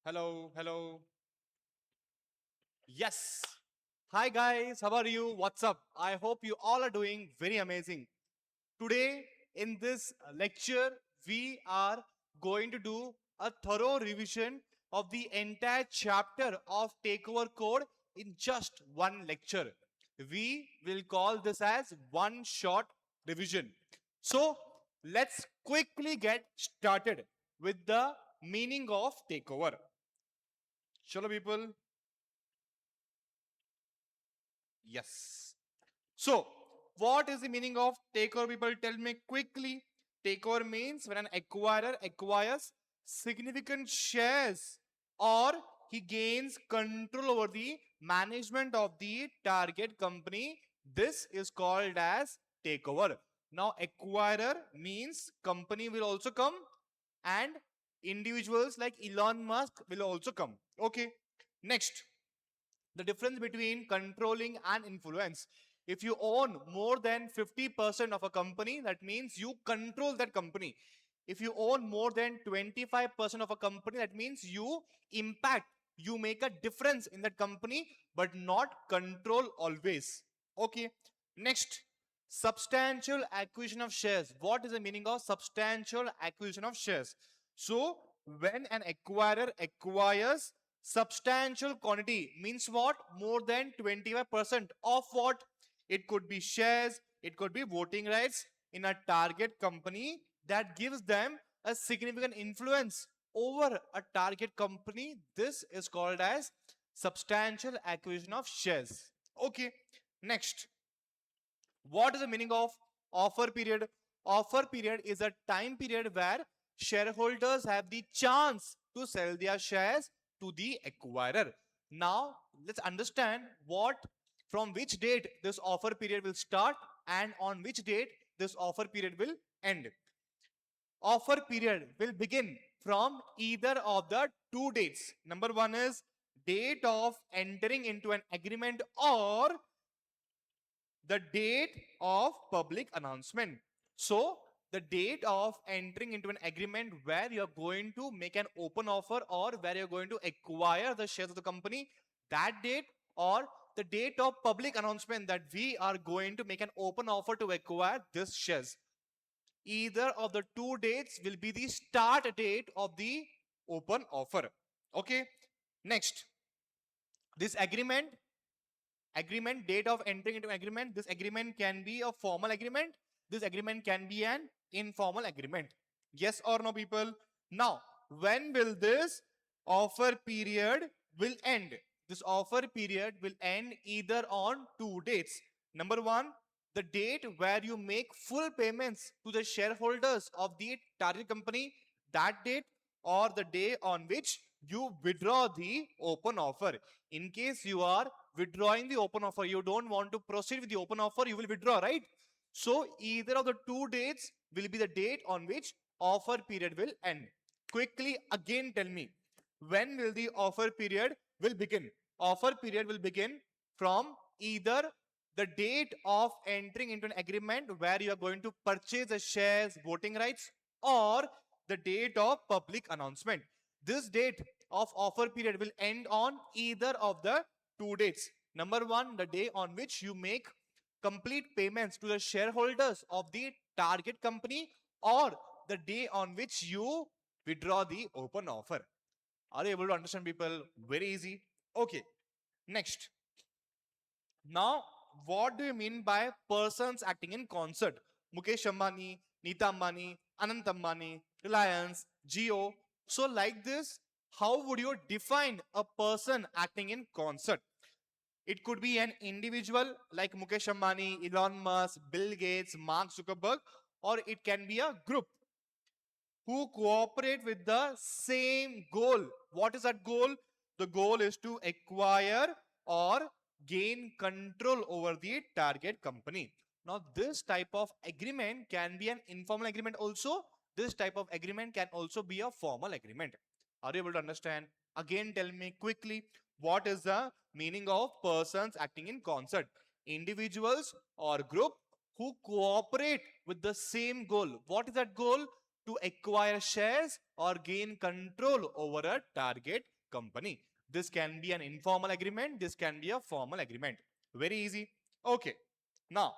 Hello, hello. Yes. Hi guys, how are you? What's up? I hope you all are doing very amazing. Today in this lecture, we are going to do a thorough revision of the entire chapter of Takeover Code in just one lecture. We will call this as one shot revision. So let's quickly get started with the meaning of takeover. Chalo people. Yes. So, what is the meaning of takeover? People tell me quickly. Takeover means when an acquirer acquires significant shares or he gains control over the management of the target company. This is called as takeover. Now, acquirer means company will also come and individuals like Elon Musk will also come. Okay. Next, the difference between controlling and influence. If you own more than 50% of a company, that means you control that company. If you own more than 25% of a company, that means you impact, you make a difference in that company, but not control always. Okay. Next, substantial acquisition of shares. What is the meaning of substantial acquisition of shares? So, when an acquirer acquires substantial quantity, means what? More than 25% of what? It could be shares, it could be voting rights in a target company that gives them a significant influence over a target company. This is called as substantial acquisition of shares. Okay. Next, what is the meaning of offer period? Offer period is a time period where shareholders have the chance to sell their shares to the acquirer. Now, let's understand what from which date this offer period will start and on which date this offer period will end. Offer period will begin from either of the two dates. Number one is date of entering into an agreement or the date of public announcement. So, the date of entering into an agreement where you're going to make an open offer or where you're going to acquire the shares of the company, that date, or the date of public announcement that we are going to make an open offer to acquire this shares. Either of the two dates will be the start date of the open offer. Okay. Next, this agreement date of entering into agreement, this agreement can be a formal agreement, this agreement can be an informal agreement. Yes or no, people? Now, when will this offer period will end? This offer period will end either on two dates. Number one, the date where you make full payments to the shareholders of the target company, that date, or the day on which you withdraw the open offer. In case you are withdrawing the open offer, you don't want to proceed with the open offer, you will withdraw, right? So either of the two dates will be the date on which offer period will end. Quickly again tell me, when will the offer period will begin? Offer period will begin from either the date of entering into an agreement where you are going to purchase the shares, voting rights, or the date of public announcement. This date of offer period will end on either of the two dates. Number one, the day on which you make complete payments to the shareholders of the target company, or the day on which you withdraw the open offer. Are you able to understand, people? Very easy. Okay. Next. Now, what do you mean by persons acting in concert? Mukesh Ambani, Nita Ambani, Anant Ambani, Reliance, Jio. So, like this, how would you define a person acting in concert? It could be an individual like Mukesh Ambani, Elon Musk, Bill Gates, Mark Zuckerberg, or it can be a group who cooperate with the same goal. What is that goal? The goal is to acquire or gain control over the target company. Now, this type of agreement can be an informal agreement also. This type of agreement can also be a formal agreement. Are you able to understand? Again, tell me quickly, what is the meaning of persons acting in concert? Individuals or group who cooperate with the same goal. What is that goal? to acquire shares or gain control over a target company. This can be an informal agreement. This can be a formal agreement. Very easy. Okay. Now,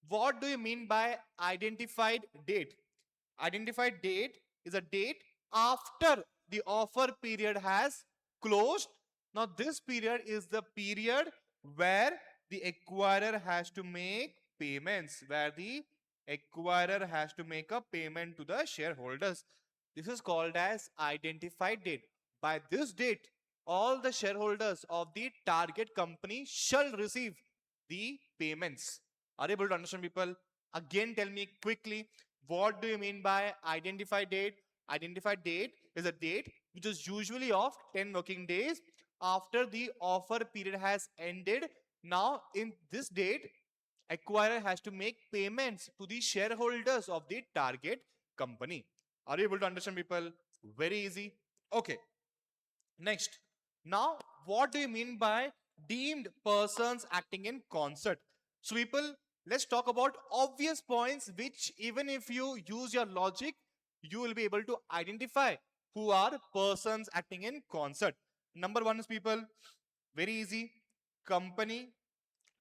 what do you mean by identified date? Identified date is a date after the offer period has closed. Now, this period is the period where the acquirer has to make payments, where the acquirer has to make a payment to the shareholders. This is called as identified date. By this date, all the shareholders of the target company shall receive the payments. Are you able to understand, people? Again, tell me quickly, what do you mean by identified date? Identified date is a date which is usually of 10 working days after the offer period has ended. Now, in this date, acquirer has to make payments to the shareholders of the target company. Are you able to understand, people? Very easy. Okay. Next. Now, what do you mean by deemed persons acting in concert? So, people, let's talk about obvious points which, even if you use your logic, you will be able to identify who are persons acting in concert. Number one is, people, very easy. Company,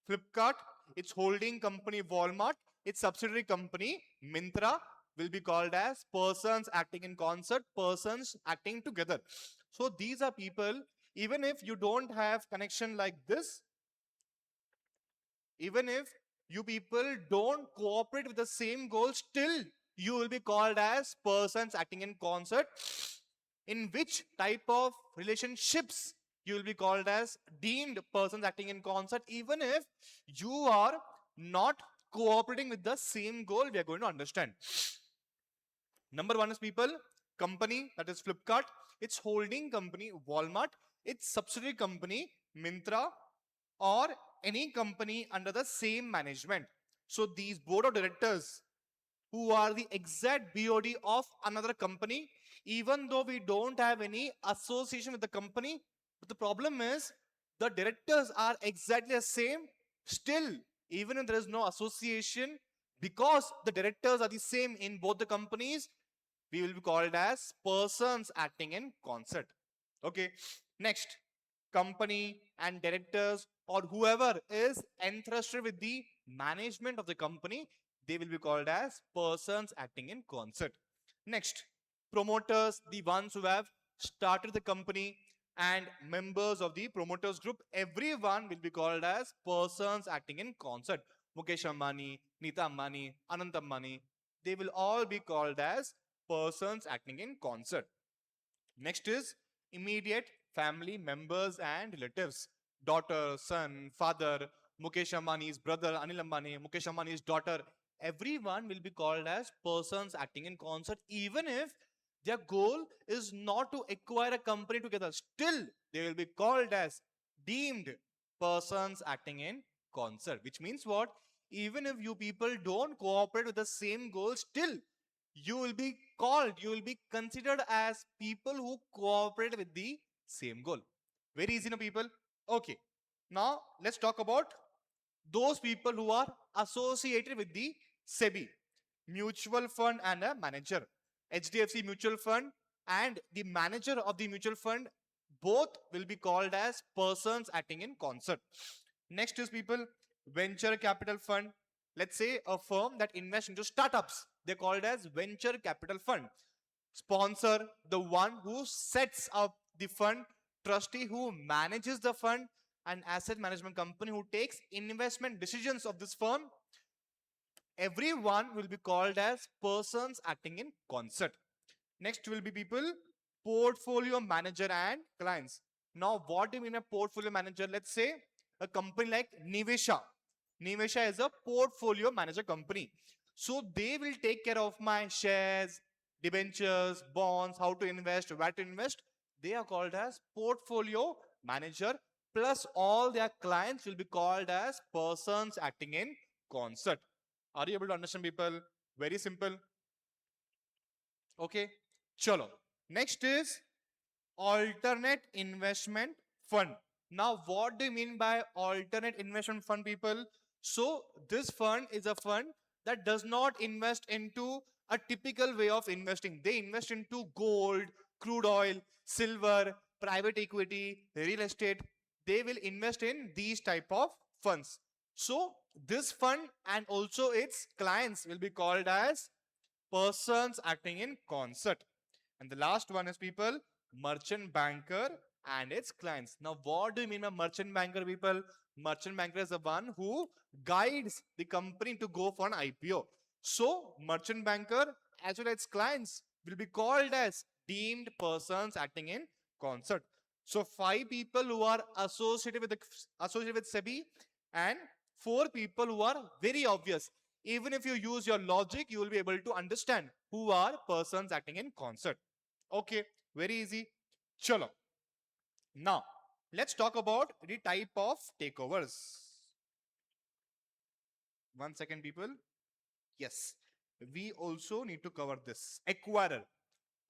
Flipkart, its holding company Walmart, its subsidiary company Myntra will be called as persons acting in concert, persons acting together. So these are people, even if you don't have connection like this, even if you people don't cooperate with the same goal, still you will be called as persons acting in concert. In which type of relationships you will be called as deemed persons acting in concert, even if you are not cooperating with the same goal, we are going to understand. Number one is, people, company, that is Flipkart, its holding company Walmart, its subsidiary company Myntra, or any company under the same management. So these board of directors who are the exact BOD of another company, even though we don't have any association with the company. But the problem is the directors are exactly the same. Still, even if there is no association, because the directors are the same in both the companies, we will be called as persons acting in concert. Okay. Next, company and directors or whoever is entrusted with the management of the company, they will be called as persons acting in concert. Next, promoters, the ones who have started the company, and members of the promoters group, everyone will be called as persons acting in concert. Mukesh Ambani, Nita Ambani, Anant Ambani, they will all be called as persons acting in concert. Next is immediate family members and relatives. Daughter, son, father, Mukesh Ambani's brother, Anil Ambani, Mukesh Ambani's daughter. Everyone will be called as persons acting in concert, even if their goal is not to acquire a company together. Still, they will be called as deemed persons acting in concert. Which means what? Even if you people don't cooperate with the same goal, still you will be called, you will be considered as people who cooperate with the same goal. Very easy, no, people? Okay. Now, let's talk about those people who are associated with the SEBI, mutual fund and a manager. HDFC Mutual Fund and the manager of the mutual fund, both will be called as persons acting in concert. Next is, people, venture capital fund. Let's say a firm that invests into startups, they're called as venture capital fund. Sponsor, the one who sets up the fund. Trustee, who manages the fund. An asset management company who takes investment decisions of this firm. Everyone will be called as persons acting in concert. Next will be, people, portfolio manager and clients. Now, what do you mean a portfolio manager? Let's say a company like Nivesha. Nivesha is a portfolio manager company. So they will take care of my shares, debentures, bonds, how to invest, where to invest. They are called as portfolio manager. Plus all their clients will be called as persons acting in concert. Are you able to understand, people? Very simple. Okay. Chalo. Next is alternate investment fund. Now, what do you mean by alternate investment fund, people? So, this fund is a fund that does not invest into a typical way of investing. They invest into gold, crude oil, silver, private equity, real estate. They will invest in these type of funds. So this fund and also its clients will be called as persons acting in concert. And the last one is people, merchant banker and its clients. Now, what do you mean by merchant banker, people? Merchant banker is the one who guides the company to go for an IPO. So, merchant banker as well as its clients will be called as deemed persons acting in concert. So, five people who are associated with SEBI and four people who are very obvious. Even if you use your logic, you will be able to understand who are persons acting in concert. Okay, very easy. Chalo. Now, let's talk about the type of takeovers. 1 second, people. Yes, we also need to cover this. Acquirer.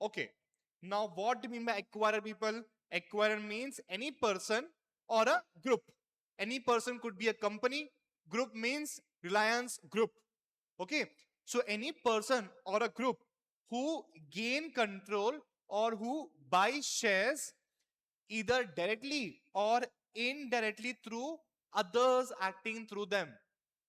Okay. Now, what do you mean by acquirer, people? Acquirer means any person or a group. Any person could be a company. Group means Reliance Group. Okay. So, any person or a group who gain control or who buy shares either directly or indirectly through others acting through them.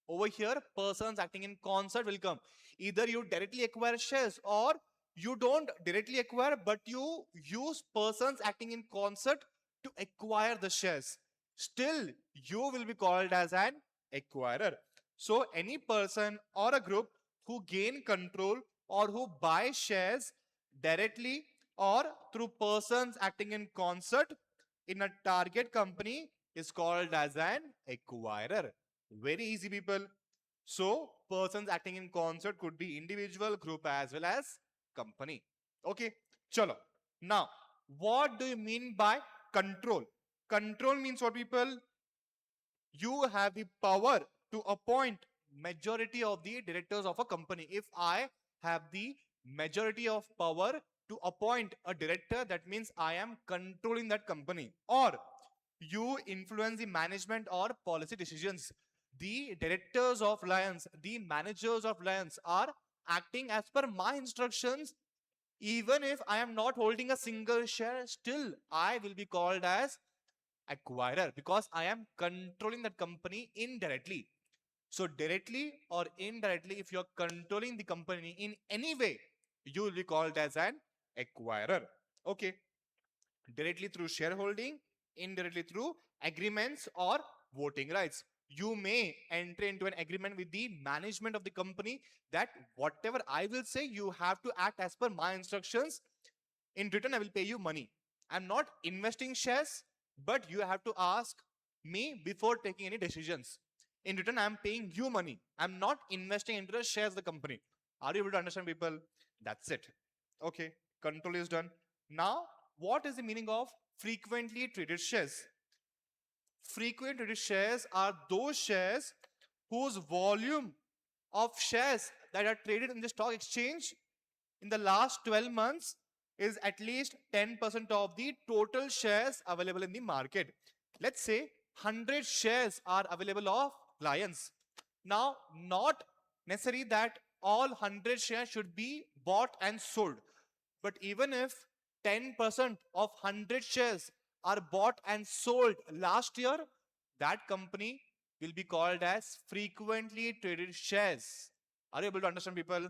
Over here, persons acting in concert will come. Either you directly acquire shares or you don't directly acquire, but you use persons acting in concert to acquire the shares. Still, you will be called as an acquirer. So, any person or a group who gain control or who buy shares directly or through persons acting in concert in a target company is called as an acquirer. Very easy, people. So, persons acting in concert could be individual, group, as well as company. Okay, chalo. Now, what do you mean by control? Control means what, people? You have the power to appoint majority of the directors of a company. If I have the majority of power to appoint a director, that means I am controlling that company. Or you influence the management or policy decisions. The directors of Reliance, the managers of Reliance are acting as per my instructions. Even if I am not holding a single share, still I will be called as acquirer because I am controlling that company indirectly. So directly or indirectly, if you're controlling the company in any way, you will be called as an acquirer. Okay. Directly through shareholding, indirectly through agreements or voting rights. You may enter into an agreement with the management of the company that whatever I will say, you have to act as per my instructions. In return, I will pay you money. I'm not investing shares, but you have to ask me before taking any decisions. In return, I'm paying you money. I'm not investing into the shares of the company. Are you able to understand, people? That's it. Okay, control is done. Now, what is the meaning of frequently traded shares? Frequent traded shares are those shares whose volume of shares that are traded in the stock exchange in the last 12 months is at least 10% of the total shares available in the market. Let's say 100 shares are available of Reliance. Now, not necessary that all 100 shares should be bought and sold. But even if 10% of 100 shares are bought and sold last year, that company will be called as frequently traded shares. Are you able to understand, people?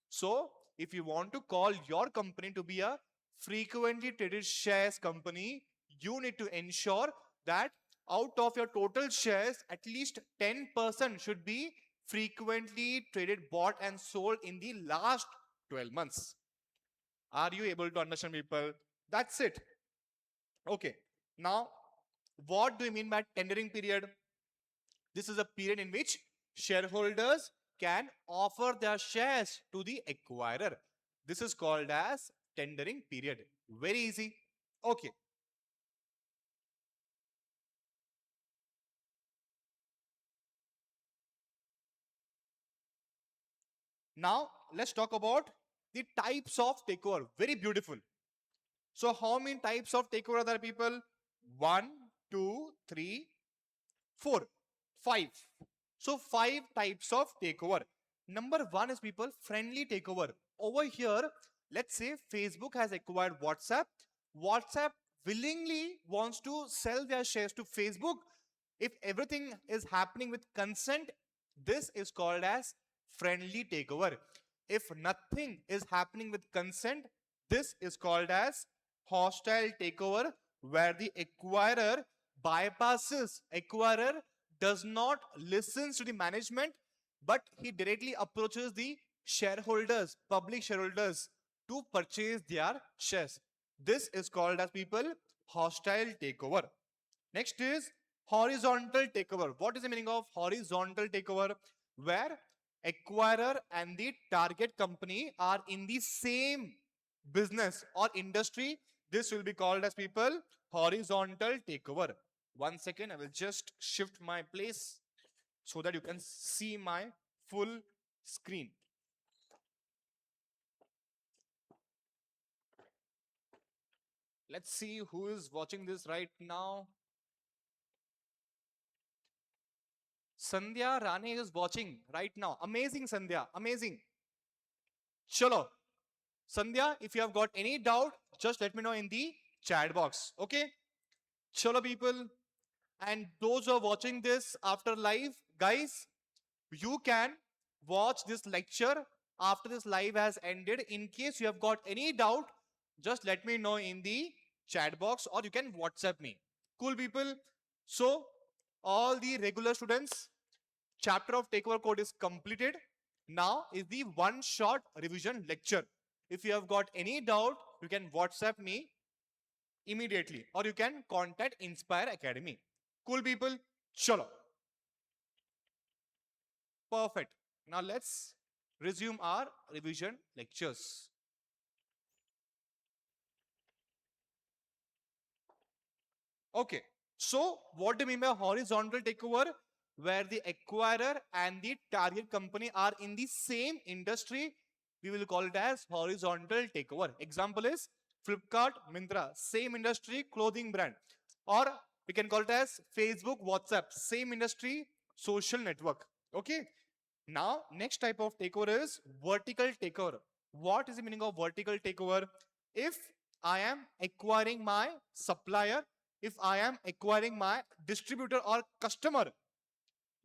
So, if you want to call your company to be a frequently traded shares company, you need to ensure that out of your total shares, at least 10% should be frequently traded, bought and sold in the last 12 months. Are you able to understand, people? That's it. Okay. Now, what do you mean by tendering period? This is a period in which shareholders can offer their shares to the acquirer. This is called as tendering period. Very easy. Okay. Now, let's talk about the types of takeover. Very beautiful. So, how many types of takeover are there, people? One, two, three, four, five. So, five types of takeover. Number one is people friendly takeover. Over here, let's say Facebook has acquired WhatsApp. WhatsApp willingly wants to sell their shares to Facebook. If everything is happening with consent, this is called as friendly takeover. If nothing is happening with consent, this is called as hostile takeover, where the acquirer bypasses. Acquirer does not listen to the management, but he directly approaches the shareholders, public shareholders, to purchase their shares. This is called as people hostile takeover. Next is horizontal takeover. What is the meaning of horizontal takeover? Where acquirer and the target company are in the same business or industry. This will be called as people horizontal takeover. 1 second, I will just shift my place so that you can see my full screen. Let's see who is watching this right now. Sandhya Rane is watching right now. Amazing, Sandhya. Amazing. Chalo. Sandhya, if you have got any doubt, just let me know in the chat box. Okay? Chalo, people. And those who are watching this after live, guys, you can watch this lecture after this live has ended. In case you have got any doubt, just let me know in the chat box or you can WhatsApp me. Cool, people. So, all the regular students, chapter of takeover code is completed. Now is the one shot revision lecture. If you have got any doubt, you can WhatsApp me immediately or you can contact Inspire Academy. Cool, people. Chalo. Perfect. Now let's resume our revision lectures. Okay. So what do you mean by horizontal takeover? Where the acquirer and the target company are in the same industry, we will call it as horizontal takeover. Example is Flipkart, Myntra, same industry, clothing brand. Or we can call it as Facebook, WhatsApp, same industry, social network. Okay. Now, next type of takeover is vertical takeover. What is the meaning of vertical takeover? If I am acquiring my supplier, if I am acquiring my distributor or customer,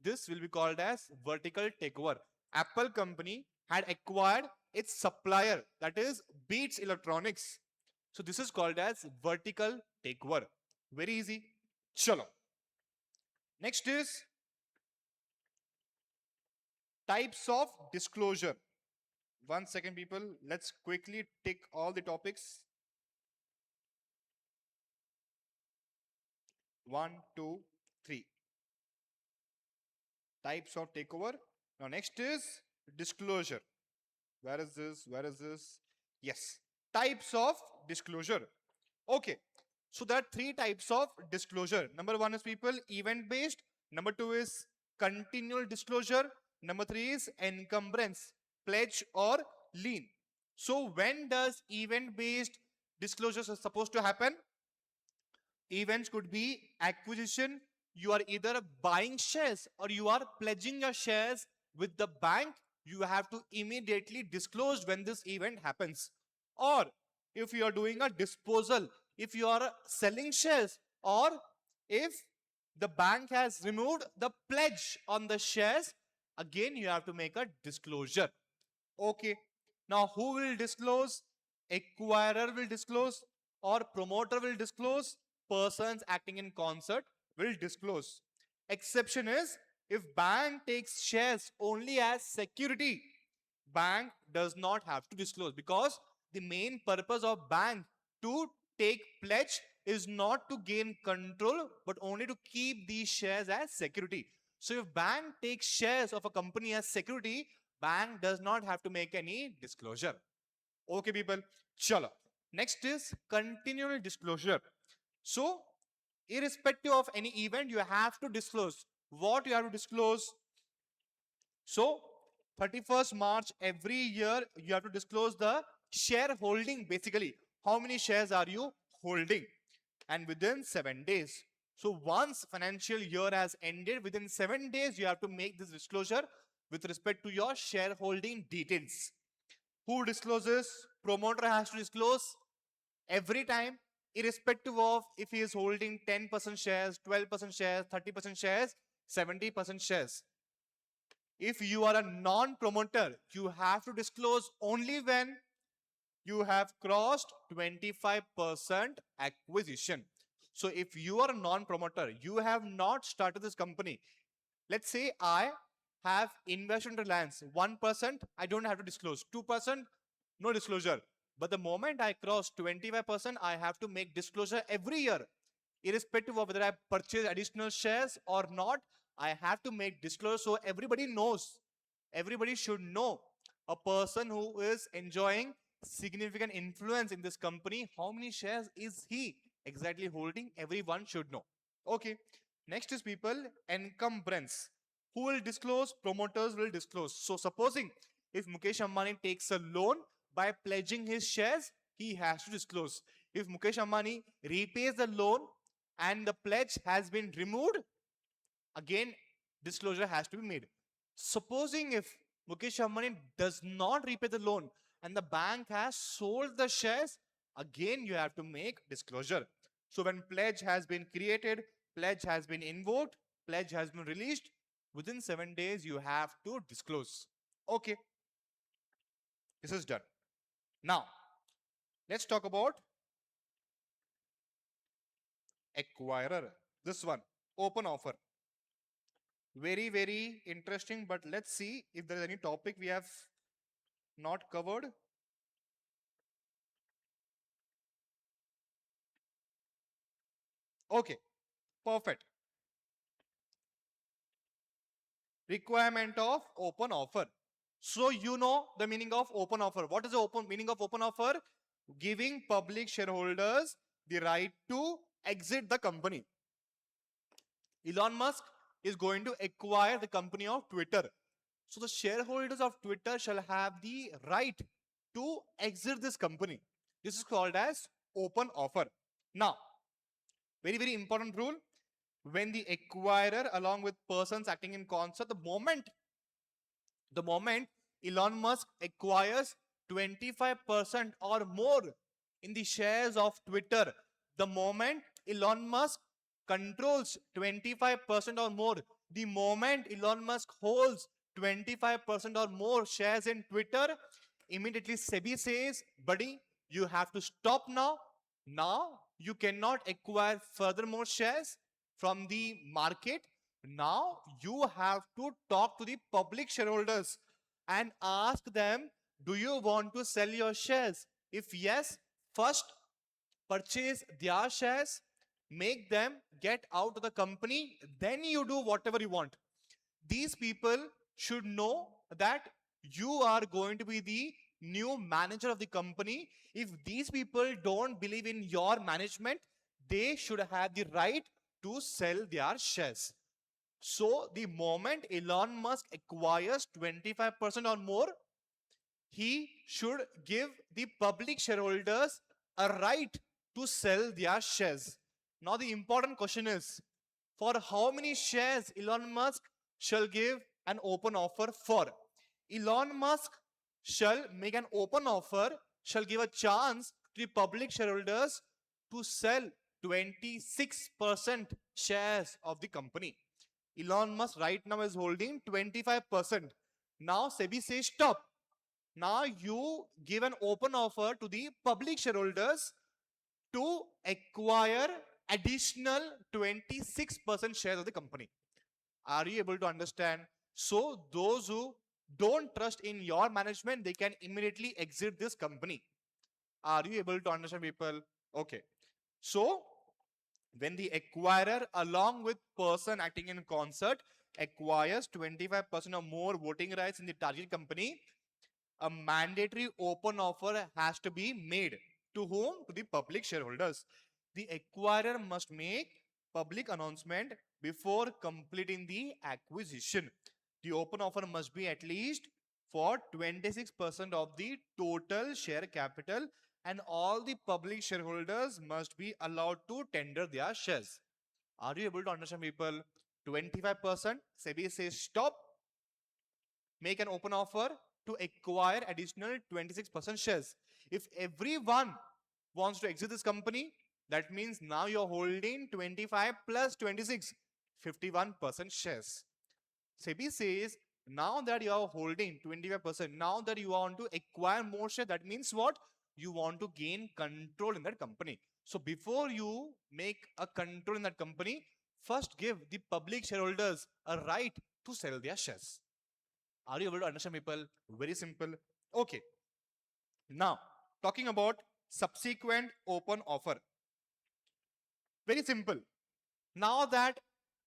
this will be called as vertical takeover. Apple company had acquired its supplier, that is Beats Electronics. So this is called as vertical takeover. Very easy. Chalo. Next is types of disclosure. 1 second, people. Let's quickly take all the topics. 1, 2, 3. Types of takeover. Now, next is disclosure. Where is this? Where is this? Yes. Types of disclosure. Okay. So there are three types of disclosure. Number one is people event based. Number two is continual disclosure. Number three is encumbrance, pledge or lien. So when does event based disclosures are supposed to happen? Events could be acquisition. You are either buying shares or you are pledging your shares with the bank. You have to immediately disclose when this event happens. Or if you are doing a disposal, if you are selling shares, or if the bank has removed the pledge on the shares, again you have to make a disclosure. Okay. Now, who will disclose? Acquirer will disclose, or promoter will disclose. Persons acting in concert will disclose. Exception is if bank takes shares only as security, bank does not have to disclose, because the main purpose of bank to take pledge is not to gain control but only to keep these shares as security. So if bank takes shares of a company as security, bank does not have to make any disclosure. Okay, people. Chalo. Next is continual disclosure. So, irrespective of any event, you have to disclose. What you have to disclose? So, 31st March every year, you have to disclose the shareholding basically. How many shares are you holding? And within 7 days. So, once financial year has ended, within 7 days, you have to make this disclosure. with respect to your shareholding details. Who discloses? Promoter has to disclose every time, irrespective of if he is holding 10% shares, 12% shares, 30% shares, 70% shares. If you are a non-promoter, you have to disclose only when you have crossed 25% acquisition. So if you are a non-promoter, you have not started this company. Let's say I have invested in Reliance 1%, I don't have to disclose. 2%, no disclosure. But the moment I cross 25%, I have to make disclosure every year. Irrespective of whether I purchase additional shares or not, I have to make disclosure so everybody knows. Everybody should know a person who is enjoying significant influence in this company, how many shares is he exactly holding? Everyone should know. Okay. Next is people encumbrance. Who will disclose? Promoters will disclose. So supposing if Mukesh Ambani takes a loan by pledging his shares, he has to disclose. If Mukesh Ambani repays the loan and the pledge has been removed, again disclosure has to be made. Supposing if Mukesh Ambani does not repay the loan and the bank has sold the shares, again you have to make disclosure. So when pledge has been created, pledge has been invoked, pledge has been released, within 7 days you have to disclose. Okay, this is done. Now let's talk about acquirer. This one, open offer. Very, very interesting, but let's see if there is any topic we have not covered. Okay, perfect. Requirement of open offer. So you know the meaning of open offer. What is the meaning of open offer? Giving public shareholders the right to exit the company. Elon Musk is going to acquire the company of Twitter. So the shareholders of Twitter shall have the right to exit this company. This is called as open offer. Now, very, very important rule. When the acquirer along with persons acting in concert, the moment Elon Musk acquires 25% or more in the shares of Twitter, the moment Elon Musk controls 25% or more, the moment Elon Musk holds 25% or more shares in Twitter, immediately SEBI says, buddy, you have to stop now. Now you cannot acquire further more shares from the market. Now you have to talk to the public shareholders and ask them, do you want to sell your shares? If yes, first purchase their shares, make them get out of the company, then you do whatever you want. These people should know that you are going to be the new manager of the company. If these people don't believe in your management, they should have the right to sell their shares. So the moment Elon Musk acquires 25% or more, he should give the public shareholders a right to sell their shares. Now the important question is, for how many shares Elon Musk shall give an open offer for? Elon Musk shall make an open offer, shall give a chance to the public shareholders to sell 26% shares of the company. Elon Musk right now is holding 25%. Now SEBI says stop. Now you give an open offer to the public shareholders to acquire additional 26% shares of the company. Are you able to understand? So those who don't trust in your management, they can immediately exit this company. Are you able to understand, people? Okay. So when the acquirer along with person acting in concert acquires 25% or more voting rights in the target company, a mandatory open offer has to be made. To whom? To the public shareholders. The acquirer must make public announcement before completing the acquisition. The open offer must be at least for 26% of the total share capital, and all the public shareholders must be allowed to tender their shares. Are you able to understand, people? 25%, SEBI says stop. make an open offer to acquire additional 26% shares. If everyone wants to exit this company, that means now you're holding 25 plus 26, 51% shares. SEBI says now that you are holding 25%, now that you want to acquire more shares, that means what? You want to gain control in that company. So before you make a control in that company, first give the public shareholders a right to sell their shares. Are you able to understand, people? Very simple. Okay. Now, talking about subsequent open offer. Very simple. Now that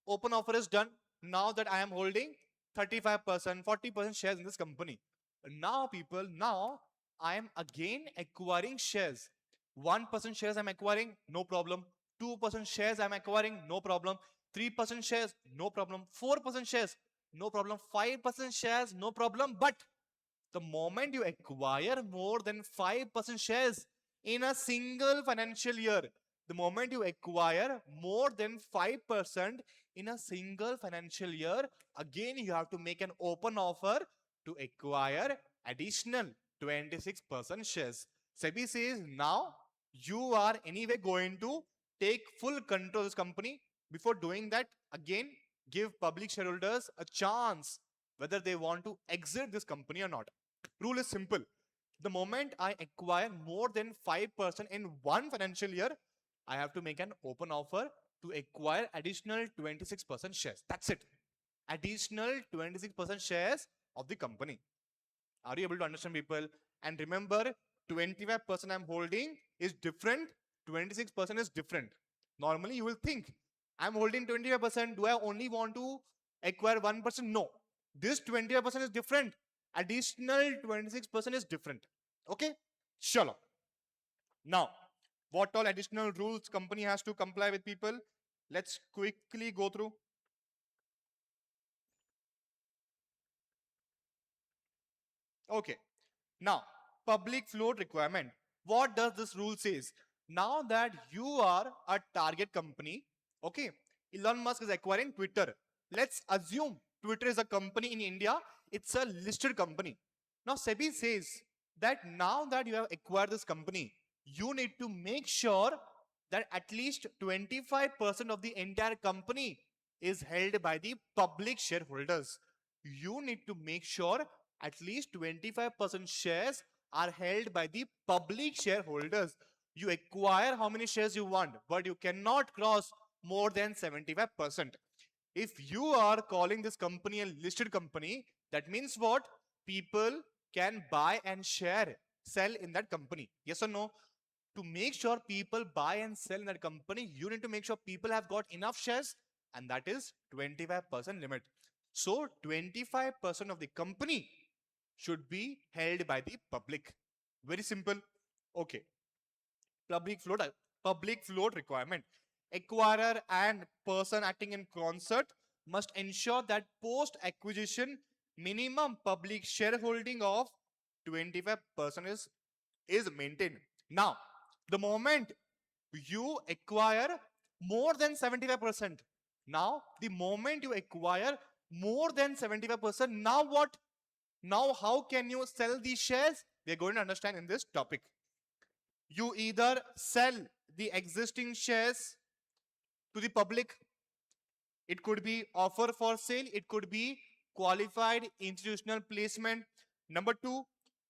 open offer is done, now that I am holding 35%, 40% shares in this company. Now, people, now I am again acquiring shares. 1% shares I'm acquiring, no problem. 2% shares I'm acquiring, no problem. 3% shares, no problem. 4% shares, no problem. 5% shares, no problem. But the moment you acquire more than 5% shares in a single financial year, the moment you acquire more than 5% in a single financial year, again you have to make an open offer to acquire additional 26% shares. SEBI says now you are anyway going to take full control of this company. Before doing that, again give public shareholders a chance whether they want to exit this company or not. Rule is simple. The moment I acquire more than 5% in one financial year, I have to make an open offer to acquire additional 26% shares. That's it. Additional 26% shares of the company. Are you able to understand, people? And remember, 25% I'm holding is different, 26% is different. Normally, you will think, I'm holding 25%. Do I only want to acquire 1%? No. This 25% is different. Additional 26% is different. Okay? Sure. Now, what all additional rules company has to comply with, people? Let's quickly go through. Okay. Now, public float requirement. What does this rule says? Now that you are a target company, okay, Elon Musk is acquiring Twitter. Let's assume Twitter is a company in India. It's a listed company. Now, SEBI says that now that you have acquired this company, you need to make sure that at least 25% of the entire company is held by the public shareholders. You need to make sure at least 25% shares are held by the public shareholders. You acquire how many shares you want, but you cannot cross more than 75%. If you are calling this company a listed company, that means what? People can buy and sell in that company. Yes or no? To make sure people buy and sell in that company, you need to make sure people have got enough shares, and that is 25% limit. So 25% of the company should be held by the public. Very simple. Okay. Public float, public float requirement. Acquirer and person acting in concert must ensure that post acquisition minimum public shareholding of 25% is maintained. Now, the moment you acquire more than 75%, now the moment you acquire more than 75%, now what? Now, how can you sell these shares? We're going to understand in this topic. You either sell the existing shares to the public, it could be offer for sale, it could be qualified institutional placement. Number two,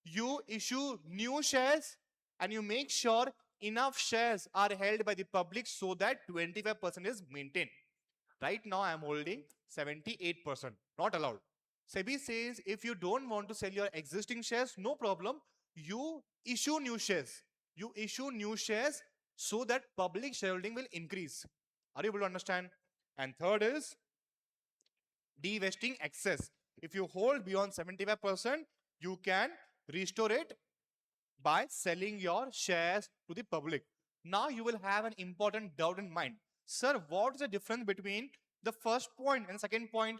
you issue new shares and you make sure enough shares are held by the public so that 25% is maintained. Right now, I am holding 78%. Not allowed. SEBI says if you don't want to sell your existing shares, no problem. You issue new shares. You issue new shares so that public shareholding will increase. Are you able to understand? And third is divesting excess. If you hold beyond 75%, you can restore it by selling your shares to the public. Now you will have an important doubt in mind. Sir, what is the difference between the first point and second point?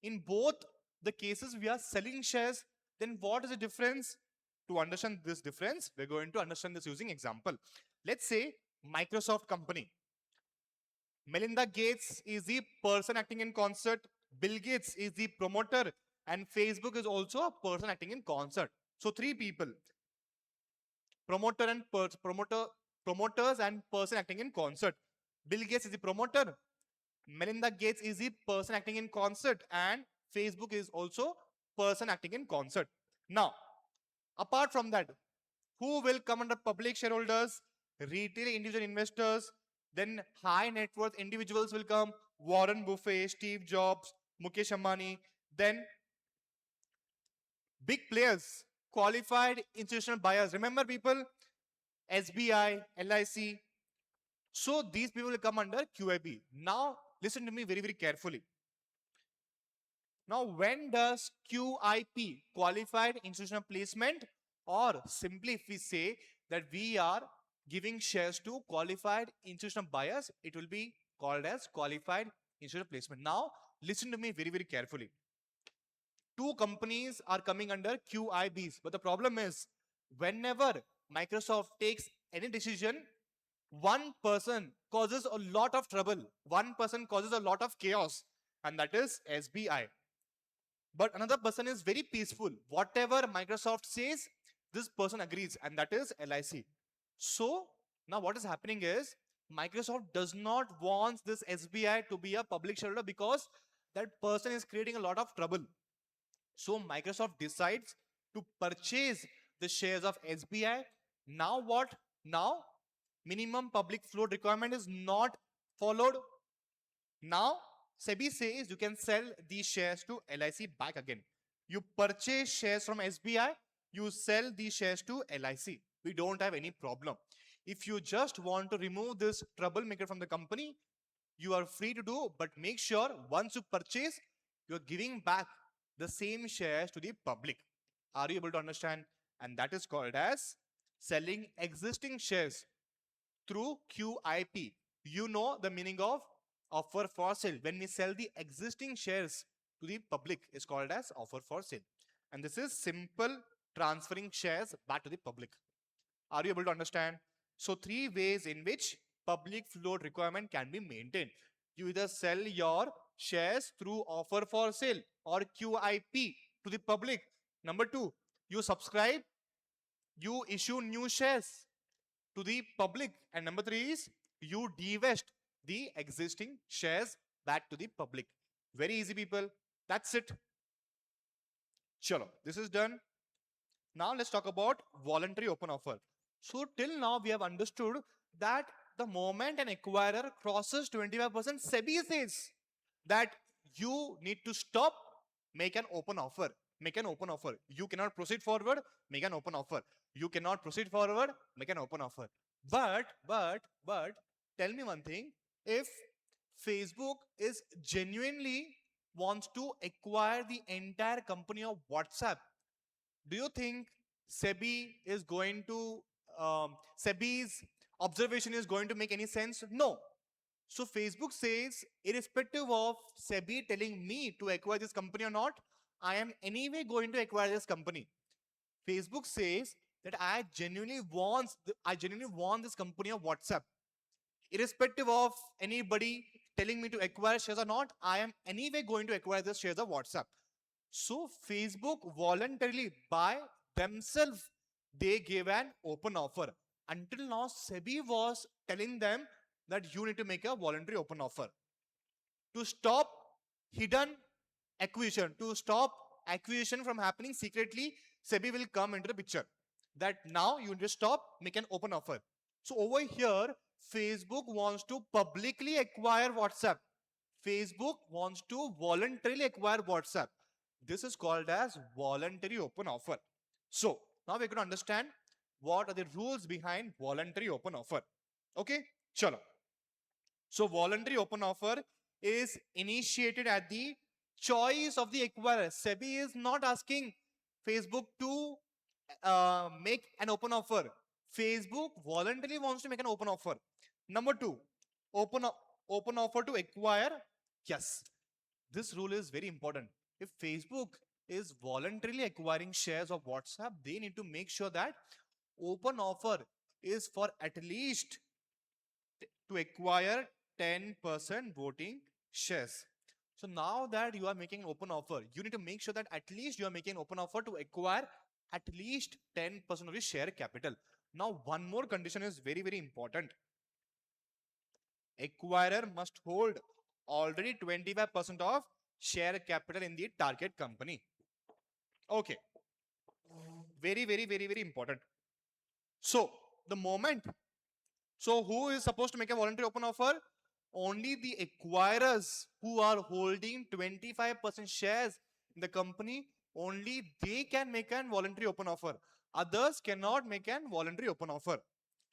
In both the cases, we are selling shares. Then what is the difference? To understand this difference, we're going to understand this using example. Let's say Microsoft company. Melinda Gates is the person acting in concert. Bill Gates is the promoter. and Facebook is also a person acting in concert. So three people, promoter and promoters and person acting in concert. Bill Gates is the promoter, Melinda Gates is the person acting in concert, and Facebook is also person acting in concert. Now, apart from that, who will come under public shareholders? Retail individual investors, then high net worth individuals will come. Warren Buffett, Steve Jobs, Mukesh Ambani, then big players, qualified institutional buyers. Remember people, SBI, LIC. So these people will come under QIB. Now listen to me very, very carefully. Now, when does QIP, qualified institutional placement, or simply if we say that we are giving shares to qualified institutional buyers, it will be called as qualified institutional placement. Now, listen to me very, very carefully. Two companies are coming under QIBs, but the problem is whenever Microsoft takes any decision, one person causes a lot of trouble, one person causes a lot of chaos, and that is SBI. But another person is very peaceful. Whatever Microsoft says, this person agrees, and that is LIC. So now what is happening is Microsoft does not want this SBI to be a public shareholder because that person is creating a lot of trouble. So Microsoft decides to purchase the shares of SBI. Now what? Now minimum public float requirement is not followed. Now SEBI says you can sell these shares to LIC back again. You purchase shares from SBI, you sell these shares to LIC. We don't have any problem. If you just want to remove this troublemaker from the company, you are free to do, but make sure once you purchase, you're giving back the same shares to the public. Are you able to understand? And that is called as selling existing shares through QIP. You know the meaning of offer for sale. When we sell the existing shares to the public, is called as offer for sale. And this is simple transferring shares back to the public. Are you able to understand? So three ways in which public float requirement can be maintained. You either sell your shares through offer for sale or QIP to the public. Number two, you subscribe, you issue new shares to the public. And number three is you divest the existing shares back to the public. Very easy, people. That's it. Chalo, this is done. Now let's talk about voluntary open offer. So till now we have understood that the moment an acquirer crosses 25%, SEBI says that you need to stop, make an open offer. Make an open offer. You cannot proceed forward, make an open offer. You cannot proceed forward, make an open offer. But, tell me one thing. If Facebook is genuinely wants to acquire the entire company of WhatsApp, do you think SEBI is going to SEBI's observation is going to make any sense? No. So Facebook says, irrespective of SEBI telling me to acquire this company or not, I am anyway going to acquire this company. Facebook says that I genuinely want this company of WhatsApp. Irrespective of anybody telling me to acquire shares or not, I am anyway going to acquire the shares of WhatsApp. So Facebook voluntarily by themselves, they gave an open offer. Until now, SEBI was telling them that you need to make a voluntary open offer. To stop hidden acquisition, to stop acquisition from happening secretly, SEBI will come into the picture. That now you need to stop, make an open offer. So over here, Facebook wants to publicly acquire WhatsApp. Facebook wants to voluntarily acquire WhatsApp. This is called as voluntary open offer. So now we're going to understand what are the rules behind voluntary open offer. Okay, chalo. So voluntary open offer is initiated at the choice of the acquirer. SEBI is not asking Facebook to make an open offer. Facebook voluntarily wants to make an open offer. Number two, open offer to acquire. Yes, this rule is very important. If Facebook is voluntarily acquiring shares of WhatsApp, they need to make sure that open offer is for at least to acquire 10% voting shares. So now that you are making an open offer, you need to make sure that at least you are making an open offer to acquire at least 10% of the share capital. Now, one more condition is very, very important. Acquirer must hold already 25% of share capital in the target company. Okay. Very, very, very, very important. So, the moment, so who is supposed to make a voluntary open offer? Only the acquirers who are holding 25% shares in the company, only they can make an voluntary open offer. Others cannot make an voluntary open offer.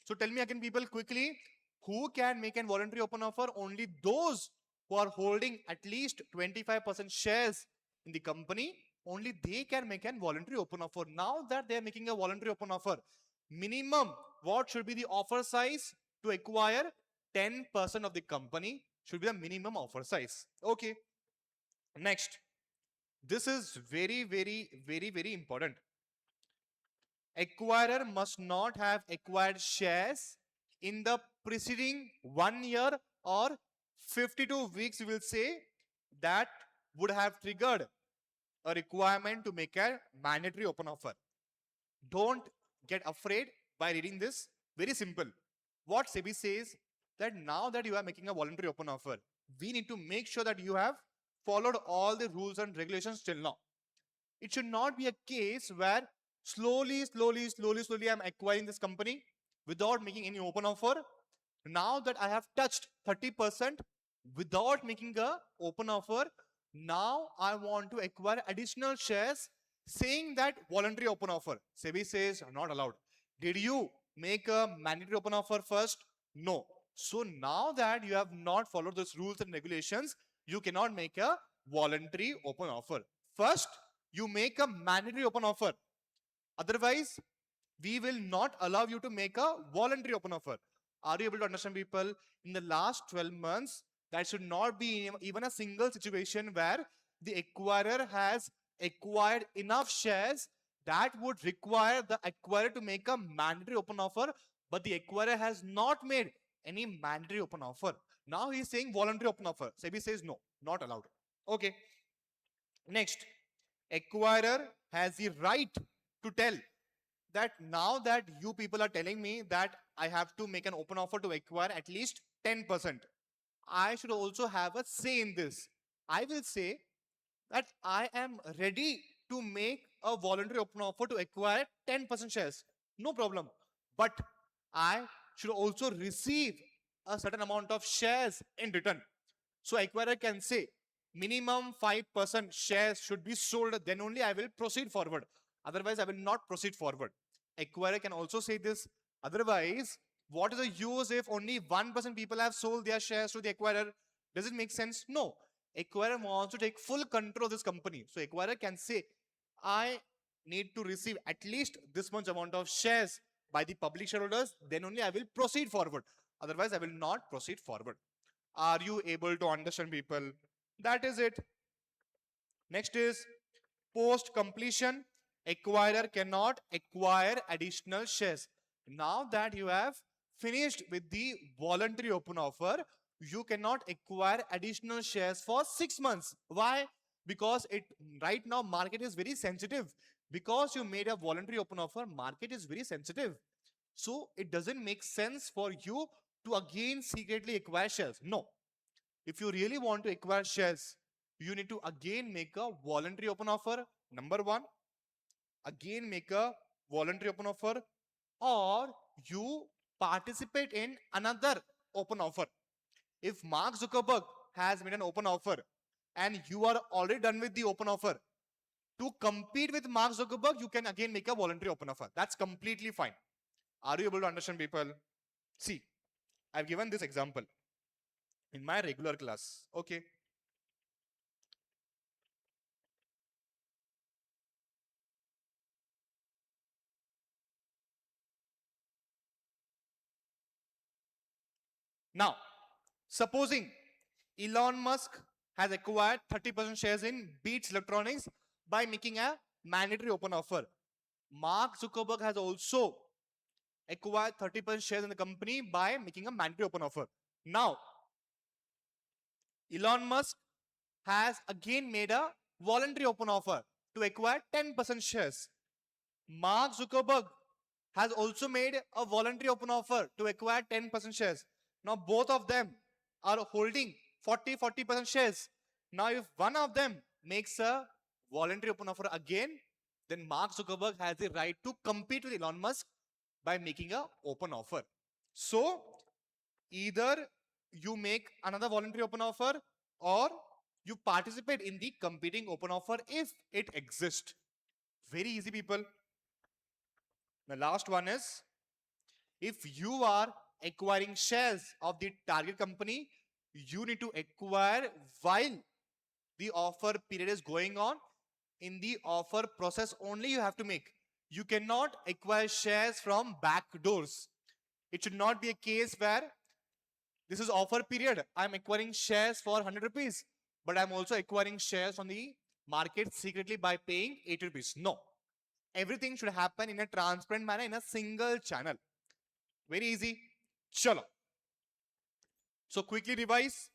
So tell me again, people, quickly, who can make an voluntary open offer? Only those who are holding at least 25% shares in the company, only they can make an voluntary open offer. Now that they are making a voluntary open offer, minimum, what should be the offer size to acquire 10% of the company should be the minimum offer size. Okay. Next, this is very, very, very, very important. Acquirer must not have acquired shares in the preceding 1 year or 52 weeks, we will say, that would have triggered a requirement to make a mandatory open offer. Don't get afraid by reading this. Very simple. What SEBI says that now that you are making a voluntary open offer, we need to make sure that you have followed all the rules and regulations till now. It should not be a case where slowly I'm acquiring this company without making any open offer. Now that I have touched 30% without making a open offer, now I want to acquire additional shares, saying that voluntary open offer. SEBI says not allowed. Did you make a mandatory open offer first? No. So now that you have not followed those rules and regulations, you cannot make a voluntary open offer. First, you make a mandatory open offer. Otherwise, we will not allow you to make a voluntary open offer. Are you able to understand, people? In the last 12 months, there should not be even a single situation where the acquirer has acquired enough shares that would require the acquirer to make a mandatory open offer, but the acquirer has not made any mandatory open offer. Now he is saying voluntary open offer. SEBI says no, not allowed. Okay. Next, acquirer has the right to tell that now that you people are telling me that I have to make an open offer to acquire at least 10%, I should also have a say in this. I will say that I am ready to make a voluntary open offer to acquire 10% shares. No problem. But I should also receive a certain amount of shares in return. So acquirer can say minimum 5% shares should be sold, then only I will proceed forward. Otherwise, I will not proceed forward. Acquirer can also say this. Otherwise, what is the use if only 1% people have sold their shares to the acquirer? Does it make sense? No. Acquirer wants to take full control of this company. So acquirer can say, I need to receive at least this much amount of shares by the public shareholders, then only I will proceed forward. Otherwise, I will not proceed forward. Are you able to understand, people? That is it. Next is post completion. Acquirer cannot acquire additional shares. Now that you have finished with the voluntary open offer, you cannot acquire additional shares for 6 months. Why? Because right now market is very sensitive. Because you made a voluntary open offer, market is very sensitive. So it doesn't make sense for you to again secretly acquire shares. No. If you really want to acquire shares, you need to again make a voluntary open offer. Number one, again make a voluntary open offer, or you participate in another open offer. If Mark Zuckerberg has made an open offer and you are already done with the open offer, to compete with Mark Zuckerberg, you can again make a voluntary open offer. That's completely fine. Are you able to understand, people? See, I've given this example in my regular class. Okay. Now, supposing Elon Musk has acquired 30% shares in Beats Electronics by making a mandatory open offer. Mark Zuckerberg has also acquired 30% shares in the company by making a mandatory open offer. Now, Elon Musk has again made a voluntary open offer to acquire 10% shares. Mark Zuckerberg has also made a voluntary open offer to acquire 10% shares. Now both of them are holding 40% shares. Now if one of them makes a voluntary open offer again, then Mark Zuckerberg has the right to compete with Elon Musk by making a open offer. So either you make another voluntary open offer or you participate in the competing open offer if it exists. Very easy, people. The last one is, if you are acquiring shares of the target company, you need to acquire while the offer period is going on. In the offer process only you have to make. You cannot acquire shares from back doors. It should not be a case where this is offer period, I'm acquiring shares for 100 rupees, but I'm also acquiring shares on the market secretly by paying 80 rupees. No. Everything should happen in a transparent manner in a single channel. Very easy. Chalo. So quickly revise.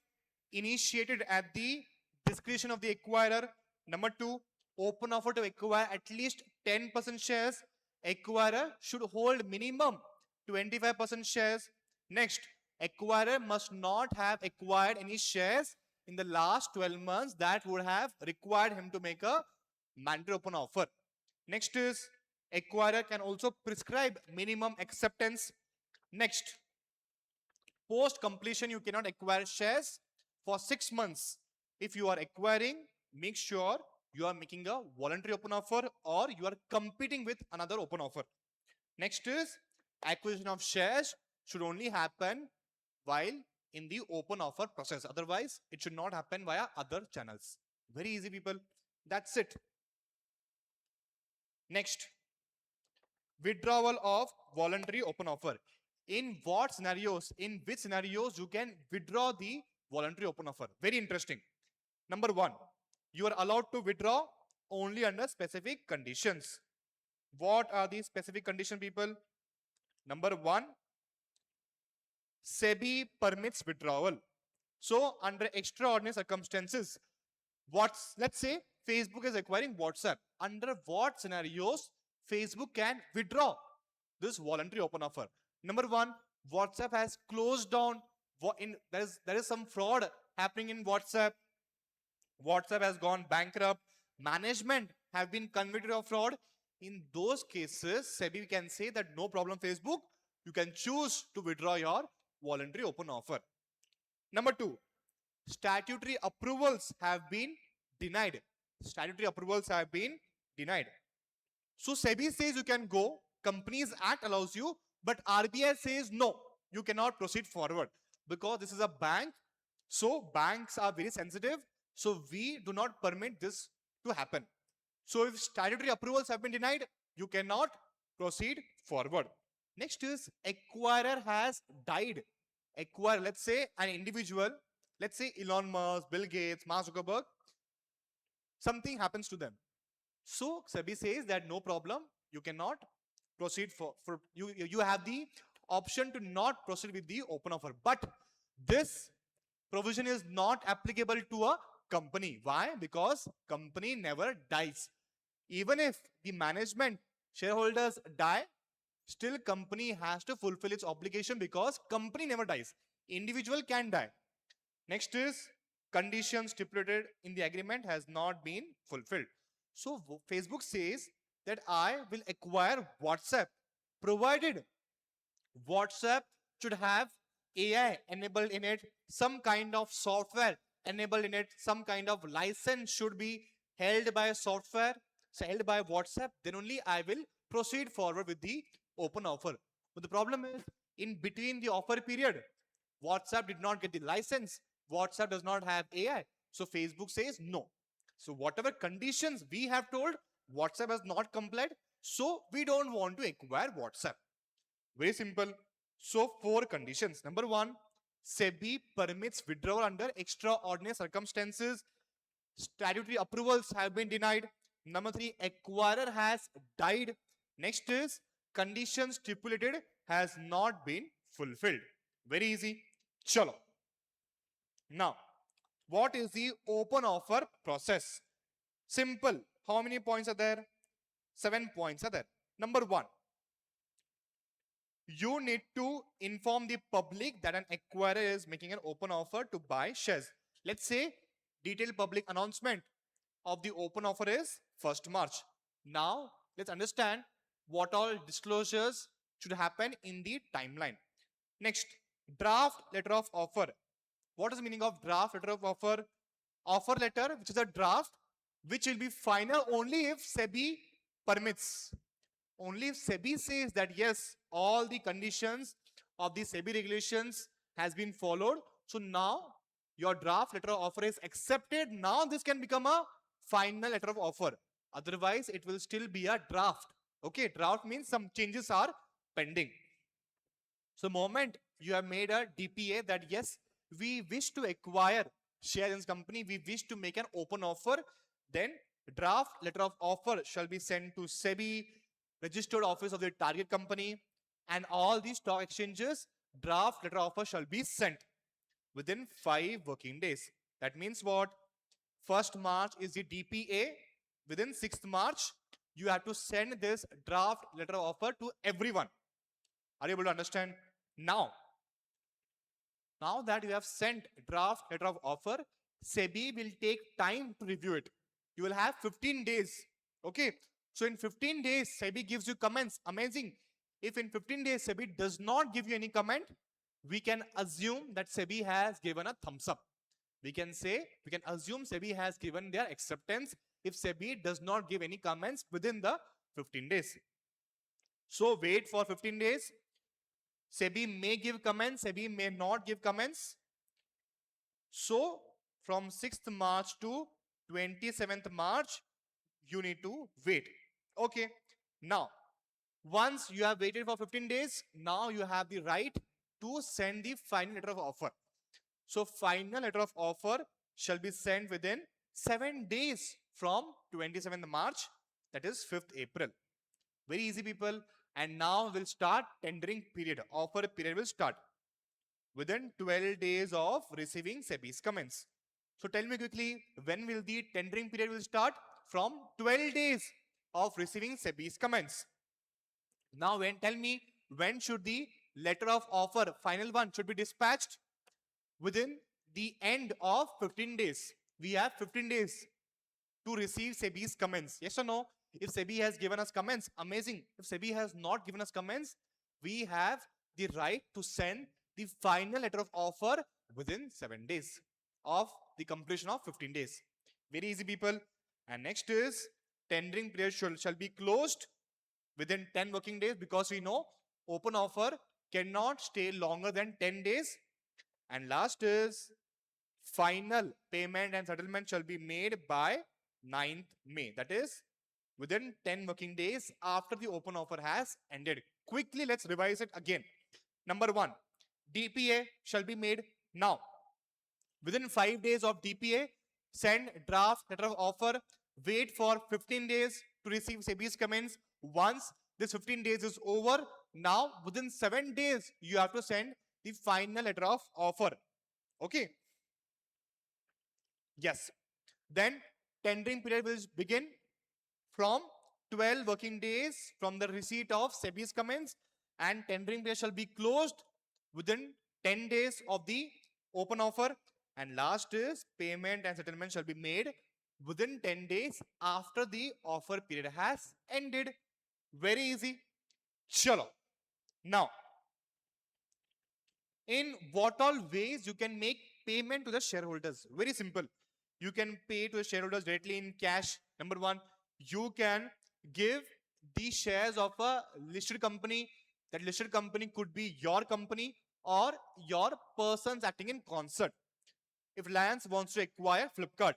Initiated at the discretion of the acquirer. Number 2, open offer to acquire at least 10% shares. Acquirer should hold minimum 25% shares. Next, acquirer must not have acquired any shares in the last 12 months that would have required him to make a mandatory open offer. Next is, acquirer can also prescribe minimum acceptance. Next, post completion you cannot acquire shares for 6 months. If you are acquiring, make sure you are making a voluntary open offer or you are competing with another open offer. Next is, acquisition of shares should only happen while in the open offer process. Otherwise, it should not happen via other channels. Very easy, people. That's it. Next, withdrawal of voluntary open offer. In what scenarios, in which scenarios you can withdraw the voluntary open offer? Very interesting. Number 1, you are allowed to withdraw only under specific conditions. What are these specific conditions, people? Number 1, SEBI permits withdrawal. So under extraordinary circumstances, let's say Facebook is acquiring WhatsApp. Under what scenarios Facebook can withdraw this voluntary open offer? Number 1, WhatsApp has closed down. There is some fraud happening in WhatsApp. WhatsApp has gone bankrupt. Management have been convicted of fraud. In those cases, SEBI can say that no problem, Facebook, you can choose to withdraw your voluntary open offer. Number 2, statutory approvals have been denied. Statutory approvals have been denied. So SEBI says you can go, Companies Act allows you, but RBI says no, you cannot proceed forward because this is a bank. So banks are very sensitive. So we do not permit this to happen. So if statutory approvals have been denied, you cannot proceed forward. Next is, acquirer has died. Acquire, let's say an individual, let's say Elon Musk, Bill Gates, Mark Zuckerberg, something happens to them. So SEBI says that no problem, you cannot proceed for you have the option to not proceed with the open offer. But this provision is not applicable to a company. Why? Because company never dies. Even if the management shareholders die, still company has to fulfill its obligation because company never dies. Individual can die. Next is, conditions stipulated in the agreement has not been fulfilled. So Facebook says that I will acquire WhatsApp provided WhatsApp should have AI enabled in it, some kind of software enabled in it, some kind of license should be held by software, held by WhatsApp, then only I will proceed forward with the open offer. But the problem is, in between the offer period, WhatsApp did not get the license. WhatsApp does not have AI. So Facebook says no. So whatever conditions we have told, WhatsApp has not complied. So we don't want to acquire WhatsApp. Very simple. So 4 conditions. Number 1, SEBI permits withdrawal under extraordinary circumstances. Statutory approvals have been denied. Number 3, acquirer has died. Next is, conditions stipulated has not been fulfilled. Very easy. Chalo. Now, what is the open offer process? Simple. How many points are there? 7 points are there. Number 1, you need to inform the public that an acquirer is making an open offer to buy shares. Let's say detailed public announcement of the open offer is 1st March. Now, let's understand what all disclosures should happen in the timeline. Next, draft letter of offer. What is the meaning of draft letter of offer? Offer letter, which is a draft, which will be final only if SEBI permits. Only if SEBI says that yes, all the conditions of the SEBI regulations has been followed. So now your draft letter of offer is accepted. Now this can become a final letter of offer. Otherwise, it will still be a draft. Okay, draft means some changes are pending. So moment you have made a DPA that yes, we wish to acquire shares in this company, we wish to make an open offer, then draft letter of offer shall be sent to SEBI, registered office of the target company, and all these stock exchanges. Draft letter of offer shall be sent within 5 working days. That means what? 1st March is the DPA. Within 6th March, you have to send this draft letter of offer to everyone. Are you able to understand? Now that you have sent draft letter of offer, SEBI will take time to review it. You will have 15 days. Okay. So in 15 days, SEBI gives you comments. Amazing. If in 15 days, SEBI does not give you any comment, we can assume that SEBI has given a thumbs up. We can assume SEBI has given their acceptance if SEBI does not give any comments within the 15 days. So wait for 15 days. SEBI may give comments, SEBI may not give comments. So from 6th March to 27th March, you need to wait. Okay. Now, once you have waited for 15 days, now you have the right to send the final letter of offer. So final letter of offer shall be sent within 7 days from 27th March, that is 5th April. Very easy, people. And now will start tendering period. Offer period will start within 12 days of receiving SEBI's comments. So tell me quickly, when will the tendering period will start? From 12 days of receiving SEBI's comments. Now tell me, when should the letter of offer, final one, should be dispatched? Within the end of 15 days. We have 15 days to receive SEBI's comments. Yes or no? If SEBI has given us comments, amazing. If SEBI has not given us comments, we have the right to send the final letter of offer within 7 days of the completion of 15 days. Very easy, people. And next is tendering period shall be closed within 10 working days, because we know open offer cannot stay longer than 10 days. And last is final payment and settlement shall be made by 9th May. That is within 10 working days after the open offer has ended. Quickly, let's revise it again. Number 1, DPA shall be made now. Within 5 days of DPA, send draft letter of offer. Wait for 15 days to receive SEBI's comments. Once this 15 days is over, now within 7 days, you have to send the final letter of offer. Okay. Yes. Then tendering period will begin from 12 working days from the receipt of SEBI's comments, and tendering period shall be closed within 10 days of the open offer. And last is payment and settlement shall be made within 10 days after the offer period has ended. Very easy. Chalo. Now, in what all ways you can make payment to the shareholders? Very simple. You can pay to the shareholders directly in cash. Number 1, you can give the shares of a listed company. That listed company could be your company or your persons acting in concert. If Reliance wants to acquire Flipkart,